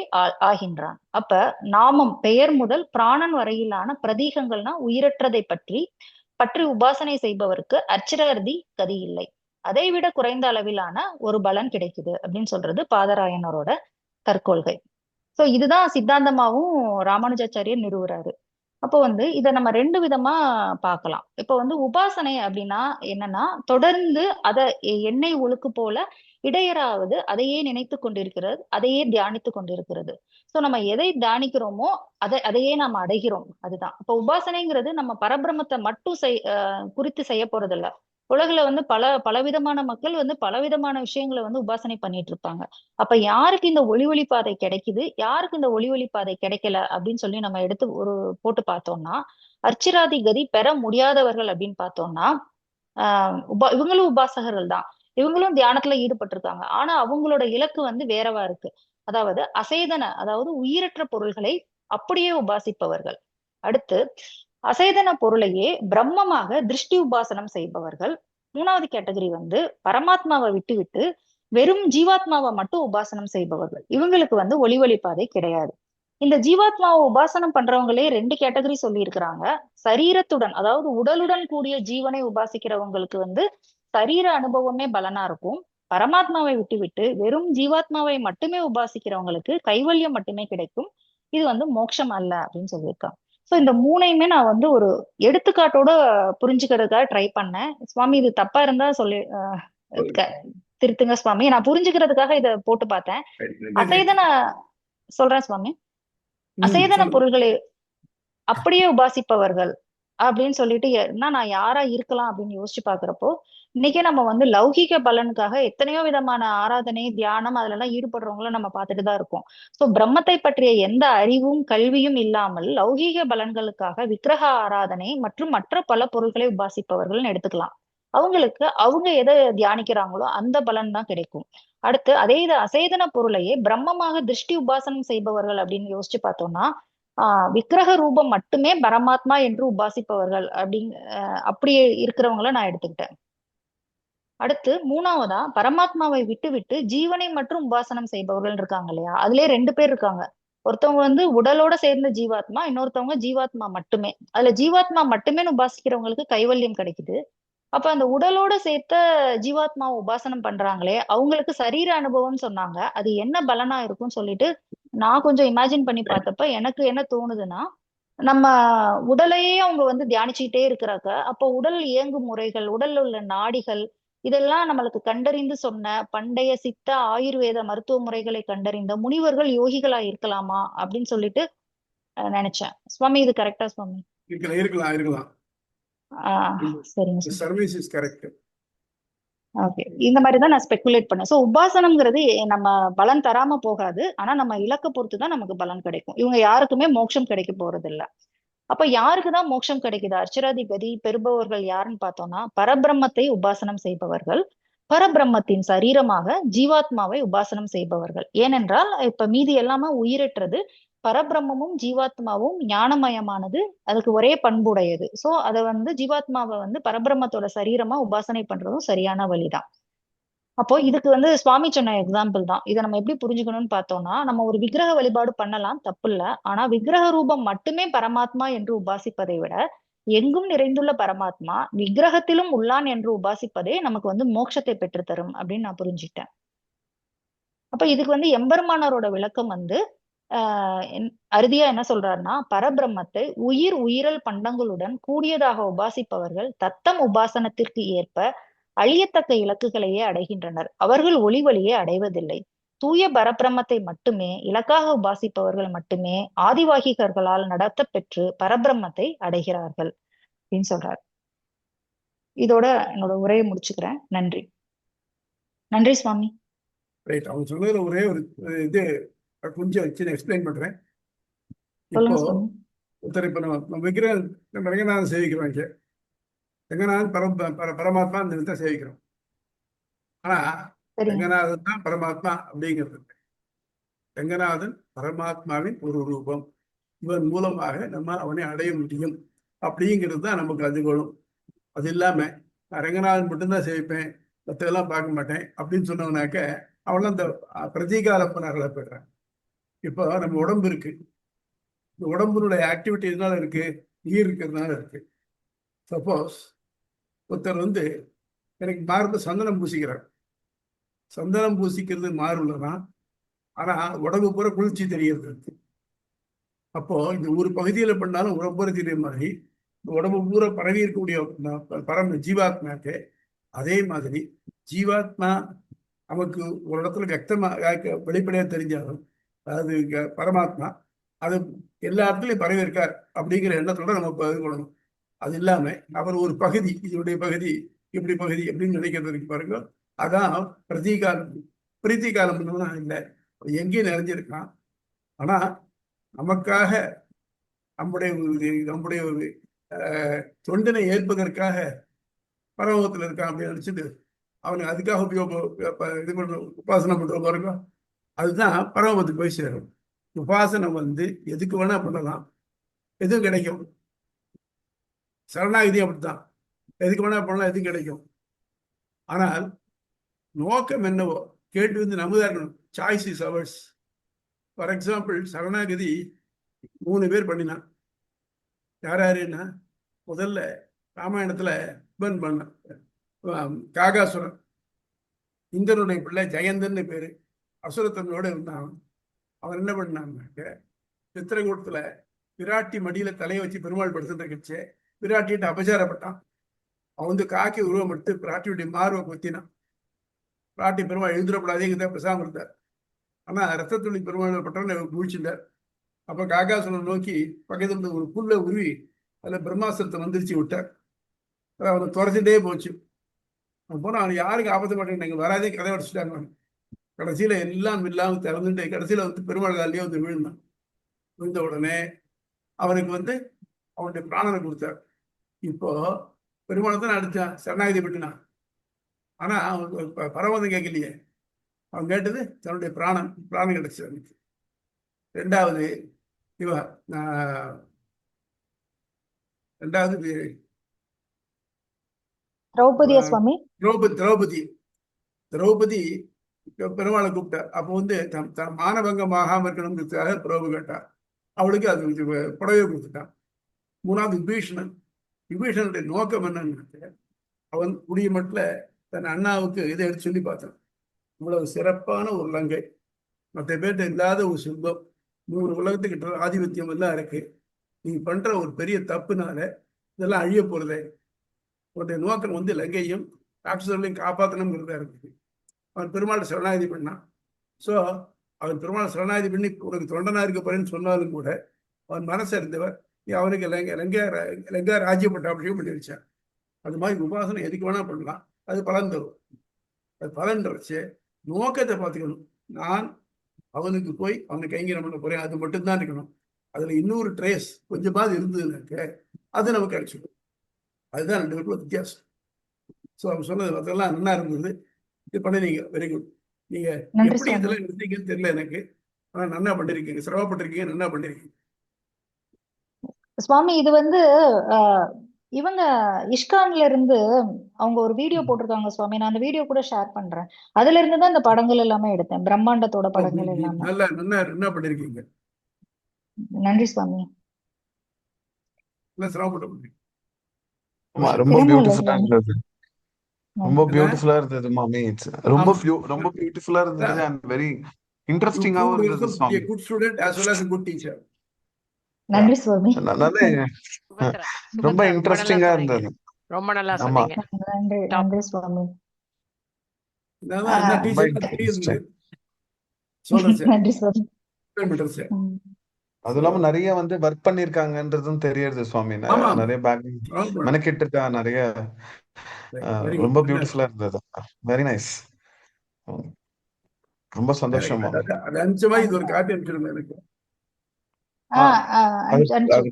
ஆகின்றான். அப்ப நாமம் பெயர் முதல் பிராணன் வரையிலான பிரதீகங்கள்னா உயிரற்றதை பற்றி உபாசனை செய்பவருக்கு அர்ச்சராதி கதி இல்லை. அதை விட குறைந்த அளவிலான ஒரு பலன் கிடைக்குது அப்படின்னு சொல்றது பாதராயணரோட தற்கொள்கை. சோ இதுதான் சித்தாந்தமாவும் ராமானுஜாச்சாரியர் நிறுவுறாரு. அப்போ வந்து இதை நம்ம 2 விதமா பார்க்கலாம். இப்போ வந்து உபாசனை அப்படின்னா என்னன்னா, தொடர்ந்து எண்ணெய் ஒழுக்கு போல இடையறாவது அதையே நினைத்து கொண்டிருக்கிறது, அதையே தியானித்து கொண்டிருக்கிறது. சோ நம்ம எதை தியானிக்கிறோமோ அதையே நாம அடைகிறோம். அதுதான் இப்ப உபாசனைங்கிறது. நம்ம பரபிரம்மத்தை மட்டும் குறித்து செய்ய போறது இல்ல. உலகுல வந்து பலவிதமான மக்கள் வந்து பலவிதமான விஷயங்களை வந்து உபாசனை பண்ணிட்டு இருப்பாங்க. அப்ப யாருக்கு இந்த ஒளி பாதை கிடைக்குது, யாருக்கு இந்த ஒளி பாதை கிடைக்கல அப்படின்னு சொல்லி நம்ம எடுத்து போட்டு பார்த்தோம்னா, அர்ச்சிராதி கதி பெற முடியாதவர்கள் அப்படின்னு பார்த்தோம்னா இவங்களும் உபாசகர்கள் தான், இவங்களும் தியானத்துல ஈடுபட்டிருக்காங்க. ஆனா அவங்களோட இலக்கு வந்து வேறவா இருக்கு. அதாவது அதாவது உயிரற்ற பொருள்களை அப்படியே உபாசிப்பவர்கள். அடுத்து அசேதன பொருளையே பிரம்மமாக திருஷ்டி உபாசனம் செய்பவர்கள். 3வது கேட்டகரி வந்து பரமாத்மாவை விட்டு வெறும் ஜீவாத்மாவை மட்டும் உபாசனம் செய்பவர்கள். இவங்களுக்கு வந்து ஒளி பாதை கிடையாது. இந்த ஜீவாத்மாவை உபாசனம் பண்றவங்களே 2 கேட்டகரி சொல்லி இருக்கிறாங்க. சரீரத்துடன் அதாவது உடலுடன் கூடிய ஜீவனை உபாசிக்கிறவங்களுக்கு வந்து சரீர அனுபவமே பலனா இருக்கும். பரமாத்மாவை விட்டு வெறும் ஜீவாத்மாவை மட்டுமே உபாசிக்கிறவங்களுக்கு கைவல்யம் மட்டுமே கிடைக்கும். இது வந்து மோட்சம் அல்ல அப்படின்னு சொல்லியிருக்காங்க. சோ இந்த 3ஐயுமே நான் வந்து ஒரு எடுத்துக்காட்டோட புரிஞ்சுக்கிறதுக்காக ட்ரை பண்ணேன். சுவாமி இது தப்பா இருந்தா சொல்லி திருத்துங்க சுவாமி. நான் புரிஞ்சுக்கிறதுக்காக இதை போட்டு பார்த்தேன். அசைதன சொல்றேன் சுவாமி. அசேதன பொருள்களை அப்படியே உபாசிப்பவர்கள் அப்படின்னு சொல்லிட்டு நான் யாரா இருக்கலாம் அப்படின்னு யோசிச்சு பாக்குறப்போ, இன்னைக்கே நம்ம வந்து லௌகிக பலனுக்காக எத்தனையோ விதமான ஆராதனை தியானம் அதுல எல்லாம் ஈடுபடுறவங்களும் நம்ம பார்த்துட்டுதான் இருக்கோம். சோ பிரம்மத்தை பற்றிய எந்த அறிவும் கல்வியும் இல்லாமல் லௌகீக பலன்களுக்காக விக்கிரக ஆராதனை மற்றும் மற்ற பல பொருள்களை உபாசிப்பவர்கள்னு எடுத்துக்கலாம். அவங்களுக்கு அவங்க எதை தியானிக்கிறாங்களோ அந்த பலன் தான் கிடைக்கும். அடுத்து அதே இது அசேதன பொருளையே பிரம்மமாக திருஷ்டி உபாசனம் செய்பவர்கள் அப்படின்னு யோசிச்சு பார்த்தோம்னா, விக்கிரக ரூபம் மட்டுமே பரமாத்மா என்று உபாசிப்பவர்கள் அப்படி இருக்கிறவங்கள நான் எடுத்துக்கிட்டேன். அடுத்து 3வதா பரமாத்மாவை விட்டு ஜீவனை மற்றும் உபாசனம் செய்பவர்கள் இருக்காங்க இல்லையா, அதுலயே 2 பேர் இருக்காங்க. ஒருத்தவங்க வந்து உடலோட சேர்ந்த ஜீவாத்மா, இன்னொருத்தவங்க ஜீவாத்மா மட்டுமே. அதுல ஜீவாத்மா மட்டுமேன்னு உபாசிக்கிறவங்களுக்கு கைவல்யம் கிடைக்குது. அப்ப அந்த உடலோட சேர்த்த ஜீவாத்மாவை உபாசனம் பண்றாங்களே அவங்களுக்கு சரீர அனுபவம்னு சொன்னாங்க. அது என்ன பலனா இருக்கும்னு சொல்லிட்டு நான் கொஞ்சம் இமேஜின் பண்ணி பார்த்தப்ப எனக்கு என்ன தோணுதுன்னா, நம்ம உடலையே அவங்க வந்து தியானிச்சுக்கிட்டே இருக்கிறாங்க. அப்போ உடல் இயங்கும் முறைகள், உடல்ல உள்ள நாடிகள், இதெல்லாம் நம்மளுக்கு கண்டறிந்து சொன்ன பண்டைய சித்த ஆயுர்வேத மருத்துவ முறைகளை கண்டறிந்த முனிவர்கள் யோகிகளா இருக்கலாமா அப்படின்னு சொல்லிட்டு நினைச்சேன். சுவாமி இது கரெக்டா சுவாமி? இருக்கலாம் இருக்கலாம் இருக்கலாம். சரிங்க சுவாமி. Service is correct. ஓகே, இந்த மாதிரி தான் நான் ஸ்பெகுலேட் பண்ணேன். ஸோ உபாசனம்ங்கிறது நம்ம பலன் தராம போகாது, ஆனா நம்ம இலக்க பொறுத்து தான் நமக்கு பலன் கிடைக்கும். இவங்க யாருக்குமே மோட்சம் கிடைக்க போறது இல்ல. அப்ப யாருக்குதான் மோட்சம் கிடைக்குது? அர்ச்சராதி கதி பெறுபவர்கள் யாருன்னு பார்த்தோம்னா, பரபிரம்மத்தை உபாசனம் செய்பவர்கள், பரபிரம்மத்தின் சரீரமாக ஜீவாத்மாவை உபாசனம் செய்பவர்கள். ஏனென்றால் இப்ப மீதி எல்லாமே உயிரற்றது, பரபிரம்மமும் ஜீவாத்மாவும் ஞானமயமானது, அதுக்கு ஒரே பண்புடையது. சோ அதை வந்து ஜீவாத்மாவை வந்து பரபிரம்மத்தோட சரீரமா உபாசனை பண்றதும் சரியான வழிதான். அப்போ இதுக்கு வந்து சுவாமி சொன்ன எக்ஸாம்பிள் தான். இதை நம்ம எப்படி புரிஞ்சுக்கணும்னு பார்த்தோம்னா, நம்ம ஒரு விக்கிரக வழிபாடு பண்ணலாம், தப்பு இல்ல. ஆனா விக்கிரக ரூபம் மட்டுமே பரமாத்மா என்று உபாசிப்பதை விட, எங்கும் நிறைந்துள்ள பரமாத்மா விக்கிரகத்திலும் உள்ளான் என்று உபாசிப்பதே நமக்கு வந்து மோட்சத்தை பெற்றுத்தரும் அப்படின்னு நான் புரிஞ்சுட்டேன். அப்ப இதுக்கு வந்து எம்பெருமானாரோட விளக்கம் வந்து அறுதியா என்ன சொல்றாருன்னா, பரபிரம்மத்தை உயிரல் பண்டங்களுடன் கூடியதாக உபாசிப்பவர்கள் தத்தம் உபாசனத்திற்கு ஏற்ப அழியத்தக்க இலக்குகளையே அடைகின்றனர். அவர்கள் ஒளி வழியே அடைவதில்லை. தூய பரபிரம்மத்தை மட்டுமே இலக்காக உபாசிப்பவர்கள் மட்டுமே ஆதிவாகிகர்களால் நடத்த பெற்று பரபிரம்மத்தை அடைகிறார்கள் அப்படின்னு சொல்றாரு. இதோட என்னோட உரையை முடிச்சுக்கிறேன். நன்றி. நன்றி சுவாமி. ரைட். அவங்க சொன்னதுல ஒரே ஒரு இது கொஞ்சம் சின்ன எக்ஸ்பிளைன் பண்றேன். இப்போ ஒருத்தர் இப்ப நம்ம விக்கிரகம் நம்ம ரங்கநாதன் சேவிக்கிறோம். இங்க ரங்கநாதன் பரமாத்மா இந்த விதத்தை சேவிக்கிறோம். ஆனா ரங்கநாதன் தான் பரமாத்மா அப்படிங்கிறது. ரங்கநாதன் பரமாத்மாவின் ஒரு ரூபம். இவன் மூலமாக நம்ம அவனை அடைய முடியும் அப்படிங்கிறது தான் நமக்கு அதுகளும். அது இல்லாம நான் ரங்கநாதன் மட்டும்தான் சேவிப்பேன், மற்றதெல்லாம் பார்க்க மாட்டேன் அப்படின்னு சொன்னவனாக்க அவனும் அந்த பிரதீகாலப்பனர்களை போயிடுறான். இப்போ நம்ம உடம்பு இருக்கு, இந்த உடம்புனுடைய ஆக்டிவிட்டி எதனால இருக்கு? நீர் இருக்கிறதுனால இருக்கு. சப்போஸ் ஒருத்தர் வந்து எனக்கு மார்பு சந்தனம் பூசிக்கிறார். சந்தனம் பூசிக்கிறது மார்புலதான், ஆனா உடம்பு பூரா குளிர்ச்சி தெரிகிறது இருக்கு. அப்போ இந்த ஒரு பகுதியில பண்ணாலும் உடம்பு தெரிய மாதிரி இந்த உடம்பு பூரா பரவி இருக்கக்கூடிய ஜீவாத்மாக்கு அதே மாதிரி ஜீவாத்மா நமக்கு ஒரு இடத்துல வெளிப்படையாக தெரிஞ்சாலும், அதாவது பரமாத்மா அது எல்லா இடத்துலையும் பரவி இருக்கார் அப்படிங்கிற எண்ணத்தோட நம்ம இது பண்ணணும். அது இல்லாம அவர் ஒரு பகுதி, இதனுடைய பகுதி இப்படி பகுதி அப்படின்னு நினைக்கிறதுக்கு பாருங்க, அதான் பிரதீகாலம். பிரீத்திகாலம் இல்லை, எங்கேயும் நிறைஞ்சிருக்கான். ஆனா நமக்காக நம்முடைய ஒரு தொண்டினை ஏற்பதற்காக பரமத்தில் இருக்கான் அப்படின்னு நினைச்சிட்டு அவனுக்கு அதுக்காக இது பண்ண உபாசனை பண்ற பாருங்க, அதுதான் பரமத்துக்கு போய் சேரும். உபாசனை வந்து எதுக்கு வேணா பண்ணலாம், எதுவும் கிடைக்கும். சரணாகிதி அப்படித்தான், எதுக்கு வேணா பண்ணலாம், எதுவும் கிடைக்கும். ஆனால் நோக்கம் என்னவோ கேட்டு வந்து நம்மதான் இருக்கணும். Choice is hours. For example சரணாகதி 3 பேர் பண்ணினான். யாருன்னா, முதல்ல ராமாயணத்துல இவன் பண்ண காகாசுரன், இந்திரனுடைய பிள்ளை ஜெயந்தன்னு பேரு, அசுரத்தனோட இருந்தான். அவன் என்ன பண்ணான்னாக்க, சித்திரகூடத்துல விராட்டி மடியில தலையை வச்சு பெருமாள் படுத்துட்டு இருக்கச்சு விராட்டிகிட்ட அபச்சாரப்பட்டான். அவன் வந்து காக்கி உருவம் எடுத்து பிராட்டியுடைய மார்பை கொத்தினான். பிராட்டி பெருமாள் எழுந்துடப்படாதேங்கிறத பிரசாதம் இருந்தார். ஆனா ரத்தத்துளி பெருமாள் பட்டவன் முழிச்சுட்டார். அப்ப காகாசுரன் நோக்கி பக்கத்துல ஒரு புல்ல உருவி அதுல பிரம்மாஸ்திரத்தை வந்துருச்சு விட்டார். அவனை துரத்திட்டே போச்சு. போனா அவன் யாருக்கு ஆபத்து மாட்டேங்க வராதே கதை அடிச்சுட்டாங்க. கடைசியில எல்லாம் இல்லாம திறந்துட்டு கடைசியில வந்து பெருமாள் காலையே வந்து விழுந்தான். விழுந்த உடனே அவனுக்கு வந்து அவனுடைய பிராணனை கொடுத்தார். இப்போ பெருமாளை தான் அடிச்சான், சரணாகதி பண்ணினான். ஆனா அவன் பரமதம் கேட்கலையே, அவன் கேட்டது தன்னுடைய பிராணம் கிடைச்சது அவனுக்கு. ரெண்டாவது திரௌபதி திரௌபதி பெருமாளை கூப்பிட்டார். அப்போ வந்து தன் மானபங்கம் ஆகாம இருக்கணுங்கிறதுக்காக பிரபு கேட்டார். அவளுக்கு அது புடவை கொடுத்துட்டான். மூணாவது விபீஷணன். விபீஷணனுடைய நோக்கம் என்னன்னு, அவன் குடிய மட்டும் தன் அண்ணாவுக்கு இதை எடுத்து சொல்லி பார்த்தான். இவ்வளவு சிறப்பான ஒரு லங்கை, மற்ற பேர்ட்ட இல்லாத ஒரு செல்வம், 100 உலகத்துக்கிட்ட ஆதிபத்தியம் எல்லாம் இருக்கு. நீ பண்ற ஒரு பெரிய தப்புனால இதெல்லாம் அழிய போறதே. உன்னுடைய நோக்கம் வந்து லங்கையும் ராட்சசர்களையும் காப்பாற்றணுங்கிறதா இருக்குது. அவன் பெருமாள் சரணாகதி பண்ணான். ஸோ அவன் பெருமாள் சரணாகதி பண்ணி உனக்கு தொண்டனா இருக்க போறேன்னு சொன்னாலும் கூட அவன் மனசு இருந்தவர் அவனுக்கு லங்கா ராஜ்ய பட்டாபிஷேகம் பண்ணி வச்சான். அது மாதிரி உபாசனை எதுக்கு வேணா பண்ணலாம், அது பலன் தரும். அது பலன் வச்சு நோக்கத்தை பார்த்துக்கணும். நான் அவனுக்கு போய் அவனை கைங்கரம் பண்ண போறேன், அது மட்டும்தான் இருக்கணும். அதுல இன்னொரு ட்ரேஸ் கொஞ்சமாவது இருந்ததுனாக்க அது நமக்கு கிடைச்சிடும். அதுதான் 2 பேருக்குள்ள வித்தியாசம். ஸோ அவன் சொன்னது அதெல்லாம் நல்லா இருந்தது. இது பண்ணிருக்கீங்க, வெரி குட். நீங்க எப்படி இதெல்லாம் எடுத்தீங்கன்னு தெரியல எனக்கு, ஆனா நல்லா பண்ணிருக்கீங்க, சிரமப்பட்டிருக்கீங்க, நல்லா பண்ணிருக்கீங்க. சுவாமி இது வந்து இவங்க இஷ்கான்ல இருந்து அவங்க ஒரு வீடியோ போட்டிருக்காங்க சுவாமி. நான் அந்த வீடியோ கூட ஷேர் பண்றேன். அதுல இருந்து தான் இந்த படங்கள் எல்லாமே எடுத்தேன், பிரம்மாண்டத்தோட படங்கள் எல்லாமே. நல்லா நல்லா என்ன பண்ணிருக்கீங்க. நன்றி சுவாமி. சிரமப்பட்டு ரொம்ப பியூட்டிஃபுல்லா இருந்தது. ரொம்ப பியூட்டிஃபுல்லா இருந்தது மாமி. ரொம்ப ரொம்ப பியூட்டிஃபுல்லா இருந்தது அண்ட் வெரி இன்ட்ரெஸ்டிங்காவும் இருந்தது சுவாமி. Good student as well as a good teacher. நன்றி சுவாமி. ரொம்ப இன்ட்ரெஸ்டிங்கா இருந்தது. ரொம்ப நல்லா சொன்னீங்க. நன்றி நன்றி சுவாமி. நன்றி சுவாமி. அது இல்லாம நிறைய வந்து ஒர்க் பண்ணிருக்காங்கன்றதும் தெரியுது சுவாமி. நிறைய பேக் மெனக்கிட்டு இருக்கா நிறைய. ரொம்ப பியூட்டிஃபுல்லா இருந்தது. Very nice. ரொம்ப சந்தோஷம்.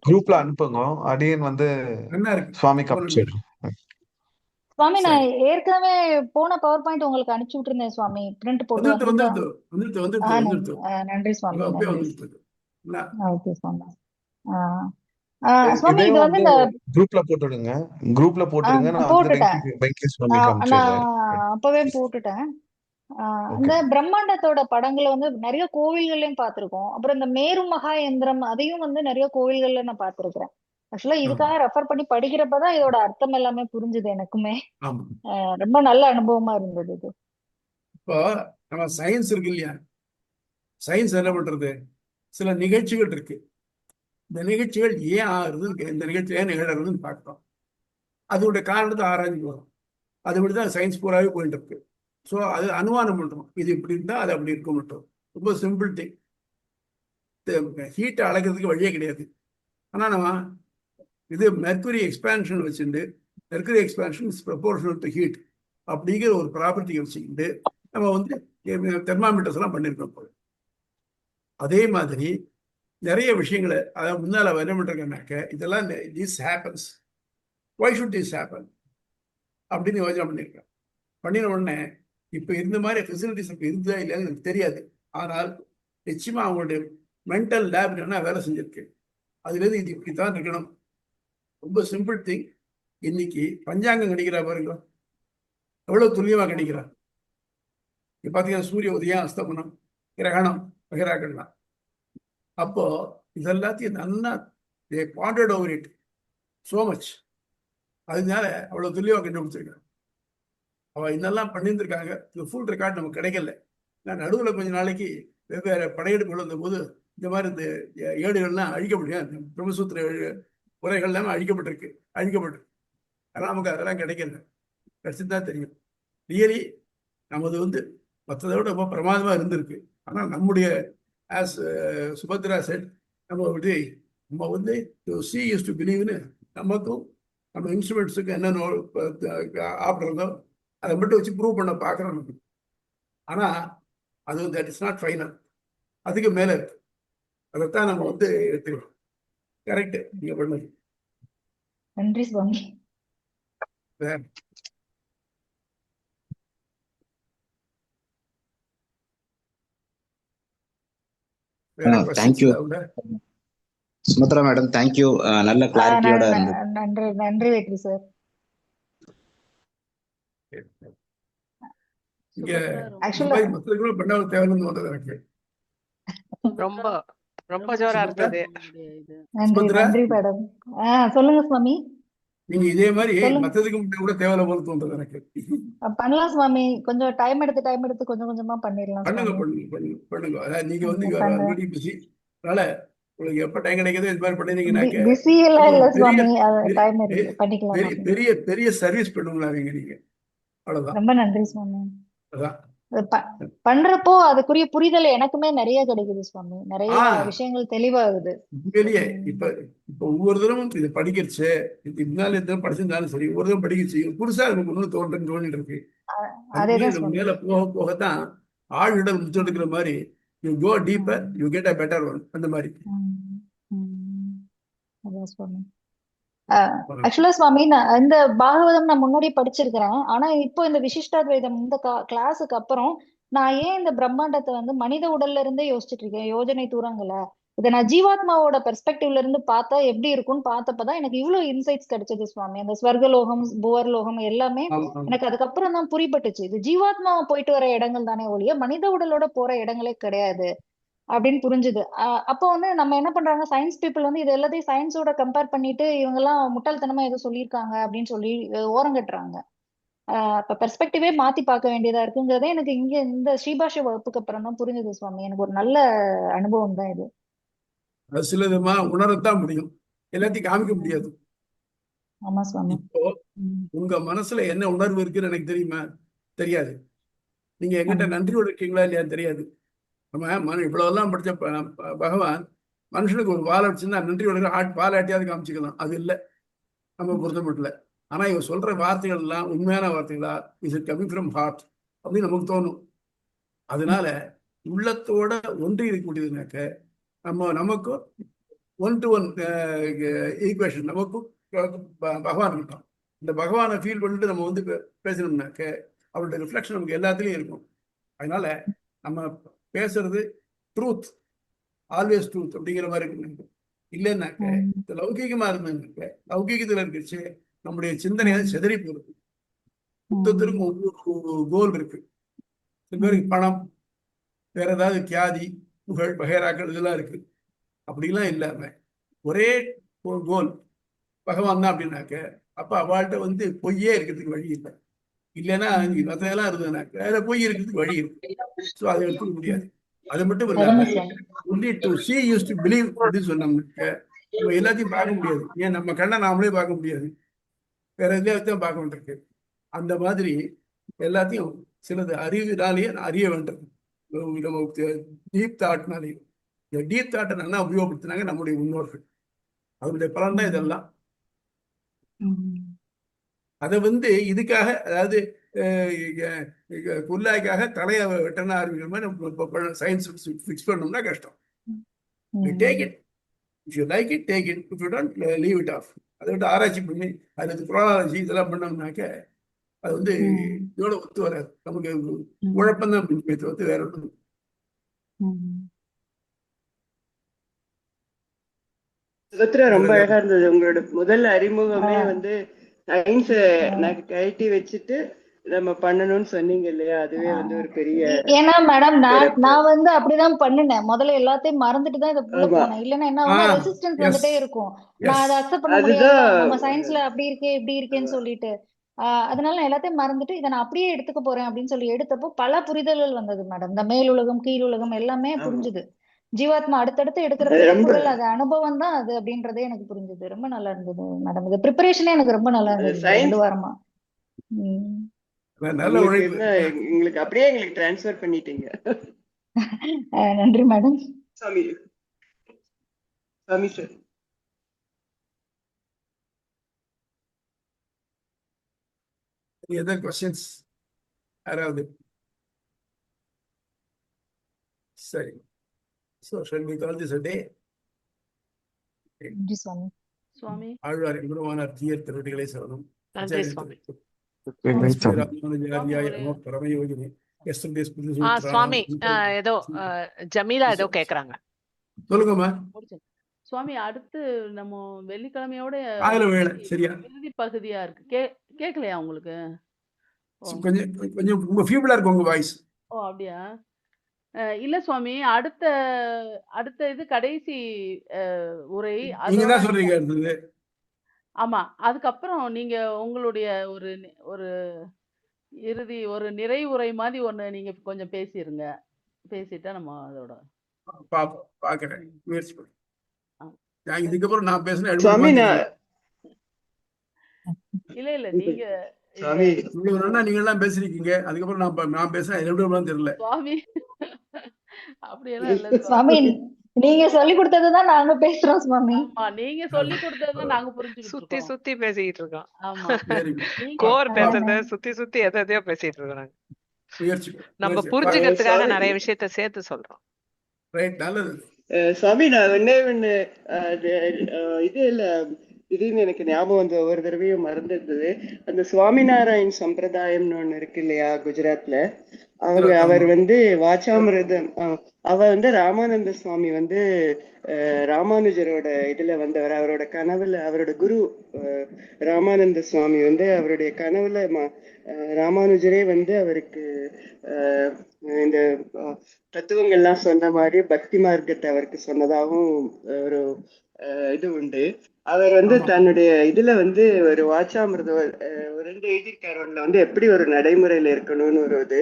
குரூப்ல அனுப்புங்க. அடியன் வந்து சுவாமிக்கு அனுப்பிச்சிடுறேன். சுவாமி நான் ஏற்கனவே போன பவர் பாயிண்ட் உங்களுக்கு அனுப்பிச்சு விட்டுருந்தேன் சுவாமி. பிரிண்ட் போட்டு நன்றி சுவாமி. ஓகே சுவாமி. சுவாமி இது வந்து இந்த குரூப்ல போட்டுடுங்க. குரூப்ல போட்டுடுங்க. நான் அப்பவே போட்டுட்டேன். இந்த பிரம்மாண்டத்தோட படங்களை வந்து நிறைய கோவில்கள்லயும் பார்த்திருக்கோம். அப்புறம் இந்த மேரு மகா யந்திரம் அதையும் வந்து நிறைய கோவில்கள்ல நான் பார்த்திருக்கிறேன். ஆக்சுவலா இதுக்காக ரெஃபர் பண்ணி படிக்கிறப்பதான் இதோட அர்த்தம் எல்லாமே புரிஞ்சுது எனக்குமே. ரொம்ப நல்ல அனுபவமா இருந்தது இது. இப்போ நம்ம சயின்ஸ் இருக்கு இல்லையா, சயின்ஸ் என்ன பண்றது, சில நிகழ்ச்சிகள் இருக்கு. இந்த நிகழ்ச்சிகள் ஏன் ஆகுறது, இந்த நிகழ்ச்சி ஏன் நிகழறதுன்னு பார்க்கிறோம். அதோட காரணத்தை ஆராய்ச்சி வரும். அது இப்படிதான் சயின்ஸ் பூராவே போயிட்டு இருக்கு. ஸோ அது அனுமானம் பண்றோம், இது இப்படி இருந்தா அது அப்படி இருக்க மாட்டோம். ரொம்ப சிம்பிள் திங். ஹீட்டை அளக்கிறதுக்கு வழியே கிடையாது. ஆனா நம்ம இது மெர்க்குரி எக்ஸ்பான்ஷன் வச்சுட்டு, mercury expansion is proportional to heat அப்படிங்கிற ஒரு ப்ராப்பர்ட்டி வச்சுக்கிட்டு நம்ம வந்து தெர்மாமீட்டர்ஸ் எல்லாம் பண்ணியிருக்கோம் போல. அதே மாதிரி நிறைய விஷயங்களை அதாவது முன்னால என்ன பண்றாங்கன்னாக்க, இதெல்லாம் this happens, why should this happen அப்படின்னு யோசனை பண்ணியிருக்கேன். பண்ணின உடனே இப்போ இந்த மாதிரி ஃபெசிலிட்டிஸ் இப்போ இருக்குதா இல்லையான்னு எனக்கு தெரியாது. ஆனால் நிச்சயமா அவங்களுடைய மென்டல் லேப் என்ன வேலை செஞ்சிருக்கு. அதுலேருந்து இது இப்படித்தான் இருக்கணும். ரொம்ப சிம்பிள் திங். இன்னைக்கு பஞ்சாங்கம் கணிக்கிறா பாருங்க, எவ்வளவு துல்லியமா கணிக்கிறா. இப்போ பார்த்தீங்கன்னா சூரிய உதயம், அஸ்தமனம், கிரகணம் வகைராக்கள்லாம். அப்போ இதெல்லாத்தையும் நல்லா bonded over it so much. அதனால அவ்வளவு துல்லியமா கண்டுபிடிச்சிருக்காங்க. அவ இதெல்லாம் பண்ணியிருந்திருக்காங்க. இந்த ஃபுல் ரெக்கார்ட் நமக்கு கிடைக்கல. நான் நடுவில் கொஞ்ச நாளைக்கு வெவ்வேறு படையெடுப்புகள் வந்த போது இந்த மாதிரி இந்த ஏடுகள்லாம் அழிக்கப்பட்டு, பிரம்மசூத்திர உரைகள் எல்லாமே அழிக்கப்பட்டிருக்கு. ஆனால் நமக்கு அதெல்லாம் கிடைக்கல. கிடைச்சுதான் தெரியும். ரியலி நமது வந்து மற்றதை விட ரொம்ப பிரமாதமாக இருந்திருக்கு. ஆனால் நம்முடைய ஆஸ் சுபத்ரா செட், நம்ம வந்து சி யூஸ் டு பிலீவ்னு நமக்கும் நம்ம இன்ஸ்ட்ருமெண்ட்ஸுக்கு என்னென்ன ஆப்டுறதோ அதை மட்டும் வச்சு ப்ரூவ் பண்ண பார்க்குறோம். ஆனால் அது தட் இஸ் நாட் ஃபைனல், அதுக்கு மேலே இருக்கு. அதைத்தான் நம்ம வந்து எடுத்துக்கிறோம். கரெக்டு நீங்க பண்ணது. நன்றி சுவாமி. Thank you Sumathra madam. தேங்க்யூ. நல்ல கிளாரிட்டியோட நன்றி நன்றி வெற்றி சார். இங்க சுபத்ரா இந்த ஆக்சுவலா மாதிரி மற்றவர்களும் பண்ண தேவைன்னு வந்தது எனக்கு. ரொம்ப ரொம்ப ஜோரா சுபத்ரா, இருந்தது. இது நன்றி சுபத்ரா, நன்றி மேடம். சொல்லுங்க சுவாமி, நீங்க இதே மாதிரி சொல்லுங்க. மற்றதுக்கு முன்னாடி கூட தேவையில்ல போல தோன்றது எனக்கு. பண்ணலாம் சுவாமி, கொஞ்சம் டைம் எடுத்து கொஞ்சம் கொஞ்சமா பண்ணிடலாம் பண்ணுங்க சுவாமி. பண்ணுங்க பண்ணுங்க பண்ணுங்க. அதாவது நீங்க வந்து பண்றேன். Already busy. அதனால உங்களுக்கு எப்ப டைம் கிடைக்குதோ இது மாதிரி பண்ணிருந்தீங்கன்னாக்க பிஸி இது எல்லாம் ஒரு இல்ல பெரிய சுவாமி, டைம் பெரிய இருக்கு, பண்ணிக்கலாம் பெரிய சுவாமி. பெரிய பெரிய சர்வீஸ் பண்ணுவீங்க நீங்க. அவ்வளவுதான். ரொம்ப நன்றி சுவாமி. அதான். அது பண்றப்போ அதுக்குரிய புரிதல் எனக்குமே நிறைய கிடைக்குது சுவாமி, நிறைய ஆ விஷயங்கள் தெளிவாகுது. உண்மையிலேயே இப்ப இப்ப ஒவ்வொரு தடவும் இது படிக்கிறச்சு, இது இதனால எந்த படிச்சிருந்தாலும் சரி, ஒவ்வொரு தடவை படிக்கிறச்சு புதுசா நமக்கு ஒண்ணு தோன்றிட்டு இருக்கு. அதுக்குள்ளே அதேதான் நம்ம சுவாமி. மேல போக போகத்தான் ஆழ்நிடல் முத்தெடுக்கிற மாதிரி you go deeper you get a better one அந்த மாதிரி. அதான் சுவாமி. ஆக்சுவலா சுவாமி, நான் இந்த பாகவதம் நான் முன்னாடி படிச்சிருக்கிறேன். ஆனா இப்போ இந்த விசிஷ்டாத்வைதம் இந்த கிளாஸுக்கு அப்புறம் நான் ஏன் இந்த பிரம்மாண்டத்தை வந்து மனித உடல்ல இருந்தே யோசிச்சுட்டு இருக்கேன், யோஜனை தூரங்கள இதை நான் ஜீவாத்மாவோட பெர்ஸ்பெக்டிவ்ல இருந்து பார்த்தா எப்படி இருக்கும்னு பார்த்தப்பதான் எனக்கு இவ்வளவு இன்சைட்ஸ் கிடைச்சது சுவாமி. அந்த ஸ்வர்கலோகம் புவர்லோகம் எல்லாமே எனக்கு அதுக்கப்புறம் தான் புரிபட்டுச்சு. இது ஜீவாத்மாவை போயிட்டு வர இடங்கள் தானே ஒழிய மனித உடலோட போற இடங்களே கிடையாது அப்படின்னு புரிஞ்சுது. அப்போ வந்து நம்ம என்ன பண்றாங்க, சயின்ஸ் பீப்புள் வந்து இது எல்லாத்தையும் சயின்ஸோட கம்பேர் பண்ணிட்டு இவங்க எல்லாம் முட்டாள்தனமா ஏதோ சொல்லியிருக்காங்க அப்படின்னு சொல்லி ஓரங்கட்டுறாங்க. அப்ப பெர்ஸ்பெக்டிவே மாத்தி பார்க்க வேண்டியதா இருக்குங்கிறதே எனக்கு இங்க இந்த ஸ்ரீபாஷ வகுப்புக்கு அப்புறம் தான் புரிஞ்சது சுவாமி. எனக்கு ஒரு நல்ல அனுபவம் தான் இது. அது சில விதமா உணரத்தான் முடியும், எல்லாத்தையும் காமிக்க முடியாது. ஆமா சுவாமி. இப்போ உங்க மனசுல என்ன உணர்வு இருக்குன்னு எனக்கு தெரியுமா? தெரியாது. நீங்க எங்கிட்ட நன்றியோடு இருக்கீங்களா இல்லையா தெரியாது. நம்ம இவ்வளவு எல்லாம் படிச்ச பகவான் மனுஷனுக்கு ஒரு வாழை வச்சுன்னா நன்றியோட வாழாட்டியாவது காமிச்சுக்கலாம். அது இல்லை நம்ம பொருத்தப்படல. ஆனா இவன் சொல்ற வார்த்தைகள் எல்லாம் உண்மையான வார்த்தைகளா, is it coming from heart அப்படின்னு நமக்கு தோணும். அதனால உள்ளத்தோட ஒன்றி இருக்கக்கூடியதுனாக்க நமக்கும் ஒன் டு ஒன் ஈக்குவேஷன் நமக்கும் பகவான் இருக்கும். இந்த பகவானை ஃபீல் பண்ணிட்டு நம்ம வந்து பேசணும்னாக்க அவருடைய ரிஃப்ளெக்ஷன் நமக்கு எல்லாத்துலேயும் இருக்கும். அதனால நம்ம பேசுறது ட்ரூத், ஆல்வேஸ் ட்ரூத் அப்படிங்கிற மாதிரி இருக்கு. இல்லைன்னாக்க இந்த லௌகீகமா இருந்தாக்க லௌகீகத்துல இருந்துச்சு நம்முடைய சிந்தனையாவது செதறி போகுது. புத்தத்திற்கும் ஒவ்வொரு கோல் இருக்கு. சில பேருக்கு பணம், வேற ஏதாவது கியாதி புகழ் வகைராக்கள் இதெல்லாம் இருக்கு. அப்படிலாம் இல்லாம ஒரே ஒரு கோல் பகவான் தான் அப்படின்னாக்க அப்ப அவள்கிட்ட வந்து பொய்யே இருக்கிறதுக்கு வழி இல்லை. இல்லைன்னா மற்றதெல்லாம் இருந்ததுனாக்க அதுல பொய் இருக்கிறதுக்கு வழி இருக்கு. ஸோ அதை எடுத்துக்க முடியாது. அது மட்டும் இல்லாம only to see used to believe அப்படின்னு சொன்னோம்னாக்க நம்ம எல்லாத்தையும் பார்க்க முடியாது. ஏன் நம்ம கண்ணை நாமளே பார்க்க முடியாது, வேற எதையாவது பார்க்க வேண்டியிருக்கு. அந்த மாதிரி எல்லாத்தையும் சிலது அறிவினாலேயே அறிய வேண்டும். டீப் தாட்னாலேயும் இந்த டீப் தாட்டை நல்லா உபயோகப்படுத்தினாங்க நம்முடைய முன்னோர்கள். அதனுடைய பலன் தான் இதெல்லாம். அதை வந்து இதுக்காக, அதாவது குல்லாய்க்காக தலையை வெட்டன ஆரம்பிக்கிற மாதிரி நம்ம சயின்ஸ் ஃபிக்ஸ் பண்ணோம்னா கஷ்டம். Take it, if you like it take it, if you don't leave it of. அதை விட்டு ஆராய்ச்சி பண்ணி அதுக்கு குரோனாலஜி இதெல்லாம் பண்ணோம்னாக்க அது வந்து இதோட ஒத்து வராது. நமக்கு குழப்பம்தான் தவிர்த்து வேற ஒன்று. சுபத்ரா, ரொம்ப அழகா இருந்தது உங்களோட முதல் அறிமுகமே வந்து சயின்ஸ் நான் கழட்டி வச்சுட்டு நம்ம பண்ணணும்னு சொன்னீங்க இல்லையா, அதுவே வந்து ஒரு பெரிய. ஏன்னா மேடம் நான் வந்து அப்படிதான் பண்ணினேன். முதல்ல எல்லாத்தையும் மறந்துட்டு தான் இதை உள்ள போனேன். இல்லைன்னா என்ன ஆகும், ரெசிஸ்டன்ஸ் வந்துட்டே இருக்கும். நான் அதை அக்செப்ட் பண்ண முடியாது, நம்ம சயின்ஸ்ல அப்படி இருக்கே இப்படி இருக்கேன்னு சொல்லிட்டு. அதனால நான் எல்லாத்தையும் மறந்துட்டு இதை நான் அப்படியே எடுத்துக்க போறேன் அப்படின்னு சொல்லி எடுத்தப்போ பல புரிதல்கள் வந்தது மேடம். இந்த மேலுலகம் கீழுலகம் எல்லாமே புரிஞ்சுது. ஜீவாத்மா அடுத்தடுத்து எடுக்கிற பிறப்புகள் அது அனுபவம் தான் அது அப்படின்றதே எனக்கு புரிஞ்சுது. ரொம்ப நல்லா இருந்தது மேடம். இது ப்ரிப்பரேஷனே எனக்கு ரொம்ப நல்லா இருந்தது 2 வாரமா. நல்ல உழைப்பு. எங்களுக்கு அப்படியே எங்களுக்கு டிரான்ஸ்ஃபர் பண்ணிட்டீங்க. நன்றி மேடம். சாமி சாமி சார். Any other questions? யாராவது? சரி. So shall we call this a day? நன்றி சுவாமி. சுவாமி ஆழ்வார் எம்பெருமானார் ஜீயர் திருவடிகளை சரணம். நன்றி சுவாமி. சுவாமி ஏதோ ஜமீலா ஏதோ கேக்குறாங்க, சொல்லுங்கம்மா. சுவாமி அடுத்து நம்ம வெள்ளிக்கிழமையோட சரியா இறுதி பகுதியா இருக்கு. கேட்கலையா உங்களுக்கு? ஓ கொஞ்சம் கொஞ்சம் ரொம்ப ஃபீபிளா இருக்கு உங்க வாய்ஸ். ஓ அப்படியா? இல்ல சுவாமி, அடுத்த அடுத்த இது கடைசி உரை நீங்க அதோட தான் சொல்றீங்க அடுத்தது. ஆமா. அதுக்கப்புறம் நீங்க உங்களுடைய ஒரு இறுதி ஒரு நிறைவுரை மாதிரி ஒண்ணு நீங்க கொஞ்சம் பேசிருங்க. பேசிட்டா நம்ம அதோட பாக்குறேன், ம். முயற்சி பண்ணேன். ஆ. நான் இதுக்கப்புறம் நான் பேசுனா சுவாமி எடுபடுமான்னு நான் இல்ல இல்ல நீங்க இந்த சுவாமி தெரியல. நீங்க எல்லாம் பேசிருக்கீங்க, அதுக்கப்புறம் நான் பேசுனா எடுபடுமான்னு தெரியல. சுவாமி அப்படியெல்லாம் இல்ல சுவாமி, சுவாமி. நீங்க சொல்லி கொடுத்ததுதான் நாங்க பேசுறோம் சுவாமி. ஆமா, நீங்க சொல்லி கொடுத்ததுதான் நாங்க புரிஞ்சுக்கிட்டு சுத்தி இருக்கோம். சுத்தி பேசிக்கிட்டு இருக்கோம். ஆமா. Very good. நீங்க கோர் பேசுறத அதானே. சுத்தி சுத்தி எதையோ பேசிட்டு இருக்கிறாங்க. முயற்சி நம்ம முயற்சி. புரிஞ்சுக்கிறதுக்காக சுவாமி நிறைய விஷயத்த சேர்த்து சொல்றோம். ரைட், நல்லது. சுவாமி நான் ஒண்ணு இது இல்ல திடீர்னு எனக்கு ஞாபகம் வந்து ஒவ்வொரு தடவையும் மறந்துருந்தது. அந்த சுவாமிநாராயண் சம்பிரதாயம்னு ஒண்ணு இருக்கு இல்லையா குஜராத்ல, அவர் வந்து வாச்சாமிரதம் அவர் வந்து ராமானந்த சுவாமி வந்து ராமானுஜரோட இதுல வந்தவர். அவரோட கனவுல அவரோட குரு ராமானந்த சுவாமி வந்து அவருடைய கனவுல ராமானுஜரே வந்து அவருக்கு இந்த தத்துவங்கள்லாம் சொன்ன மாதிரி பக்தி மார்க்கத்தை அவருக்கு சொன்னதாகவும் ஒரு இது உண்டு. அவர் வந்து தன்னுடைய இதுல வந்து ஒரு வாச்சாமிரதம் ஒரு 2 எழுதியிருக்காரு. வந்து எப்படி ஒரு நடைமுறையில இருக்கணும்னு ஒரு இது.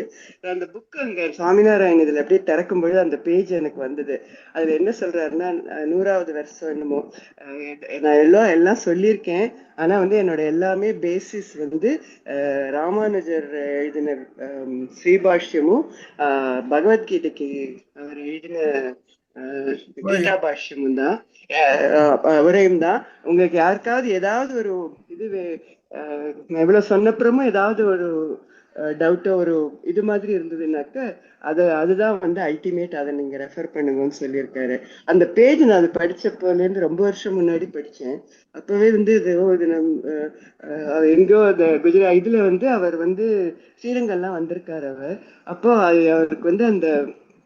அந்த புக் அங்க சுவாமிநாராயண் இதுல அப்படியே திறக்கும்போது அந்த பேஜ் எனக்கு வந்தது. அதுல என்ன சொல்றாருன்னா 100வது வருஷம் என்னமோ நான் எல்லாம் சொல்லியிருக்கேன், ஆனா வந்து என்னோட எல்லாமே பேசிஸ் வந்து ராமானுஜர் எழுதின ஸ்ரீபாஷ்யமும் பகவத்கீதைக்கு அவர் எழுதின கீதா பாஷ்யமும் தான் உரையும் தான். உங்களுக்கு யாருக்காவது ஏதாவது ஒரு இது எவ்வளவு சொன்னப்புறமும் ஏதாவது ஒரு டவுட்டோ ஒரு இது மாதிரி இருந்ததுன்னாக்க அதுதான் வந்து அல்டிமேட், அதை நீங்க ரெஃபர் பண்ணுங்கன்னு சொல்லியிருக்காரு. அந்த பேஜ் நான் அது படிச்சப்போலேருந்து ரொம்ப வருஷம் முன்னாடி படிச்சேன். அப்பவே வந்து எங்கோ அந்த குஜராத் இதுல வந்து அவர் வந்து ஸ்ரீரங்கம்லாம் வந்திருக்காரு அவர். அப்போ அவருக்கு வந்து அந்த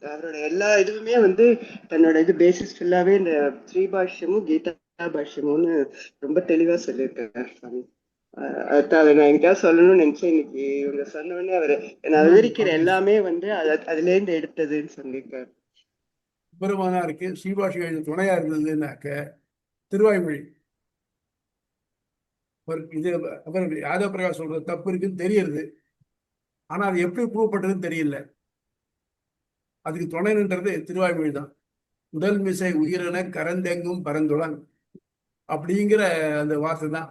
அவரோட எல்லா இதுவுமே வந்து தன்னோட இது பேசிஸ் ஃபுல்லாவே இந்த ஸ்ரீபாஷ்யமும் கீதா பாஷ்யமும்னு ரொம்ப தெளிவா சொல்லியிருக்காரு. அதை நான் என்கிட்ட சொல்லணும்னு நினைச்சேன். இன்னைக்கு இவங்க சொன்னோடனே அவரு நான் விவரிக்கிற எல்லாமே வந்து அதுல இருந்து எடுத்ததுன்னு சொல்லியிருக்காரு. பெருமானாருக்கு ஸ்ரீபாஷி துணையா இருந்ததுன்னாக்க திருவாய்மொழி. இது அவர் யாதவ பிரகாஷ் சொல்றது தப்பு இருக்குன்னு தெரியுது, ஆனா அது எப்படி ப்ரூவ் பண்றதுன்னு தெரியல. அதுக்கு துணை நின்றது திருவாய்மொழி தான். உடல் மிசை உயிரென கரந்தெங்கும் பரந்துடன் அப்படிங்கிற அந்த வார்த்தை தான்.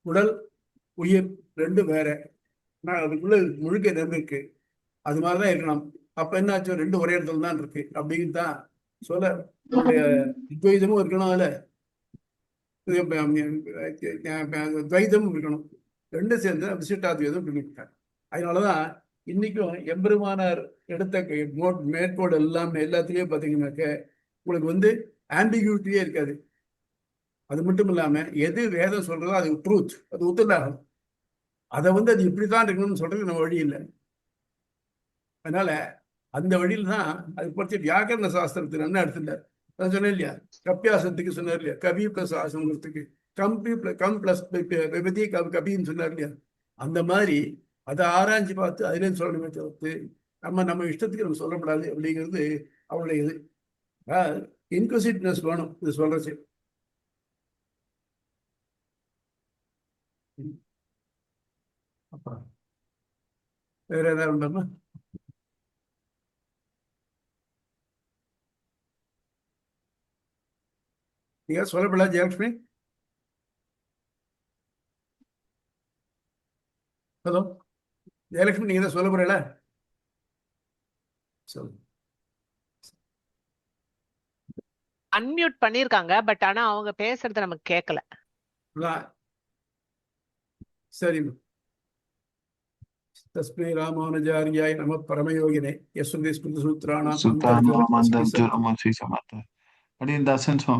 உடல் உயிர் ரெண்டும் வேற, ஆனால் அதுக்குள்ள முழுக்க ரெண்டு இருக்கு. அது மாதிரிதான் இருக்கணும். அப்ப என்னாச்சும் ரெண்டு ஒரே இடத்துல தான் இருக்கு அப்படின்னு தான் சொல்ல. துவைதமும் இருக்கணும், அதுல துவைதமும் இருக்கணும், ரெண்டும் சேர்ந்து விசிட்டாத்வைதம் பண்ணிவிட்டாங்க. அதனாலதான் இன்னைக்கும் எம்பெருமானார் எடுத்த மேற்கோடு எல்லாத்துலயும் பாத்தீங்கன்னாக்க உங்களுக்கு வந்து ஆம்பிகியூட்டியே இருக்காது. அது மட்டும் இல்லாம எது வேதம் சொல்றதோ அது ட்ரூத், அது உத்தரவாகும். அதை வந்து அது இப்படித்தான் இருக்கணும்னு சொல்றது நம்ம வழி இல்லை. அதனால அந்த வழியில தான் அது பற்றி வியாக்கரண சாஸ்திரத்துக்கு என்ன எடுத்துட்டார். நான் சொன்னேன் இல்லையா, கப்பியாசத்துக்கு சொன்னார் இல்லையா, கவி பிளஸ் ஆசனத்துக்கு கம் பிளஸ் விபதி கபின்னு சொன்னார் இல்லையா. அந்த மாதிரி அதை ஆராய்ச்சி பார்த்து அதிலே சொல்லணுமே தவிர்த்து நம்ம இஷ்டத்துக்கு நம்ம சொல்லக்கூடாது அப்படிங்கிறது அவருடைய இது. இன்க்ளூசிவ்னஸ் வேணும் இது சொல்றது. அப்புறம் வேற ஏதாவது உண்டா? நீங்க சொல்லப்படல ஜெயலட்சுமி? ஹலோ ஜெயலட்சுமி, நீங்க தான் சொல்ல போறீங்களா? சொல்லு. அன்மியூட் பண்ணிருக்காங்க, பட் ஆனா அவங்க பேசுறது நமக்கு கேட்கல. சரி. தஸ்மை ராமானுஜாரியாய நம பரமயோகினே யஸ்வந்தி Smriti சூத்ராணாம் Sutta Namanda Dharma Sri Samata. What in the sense of?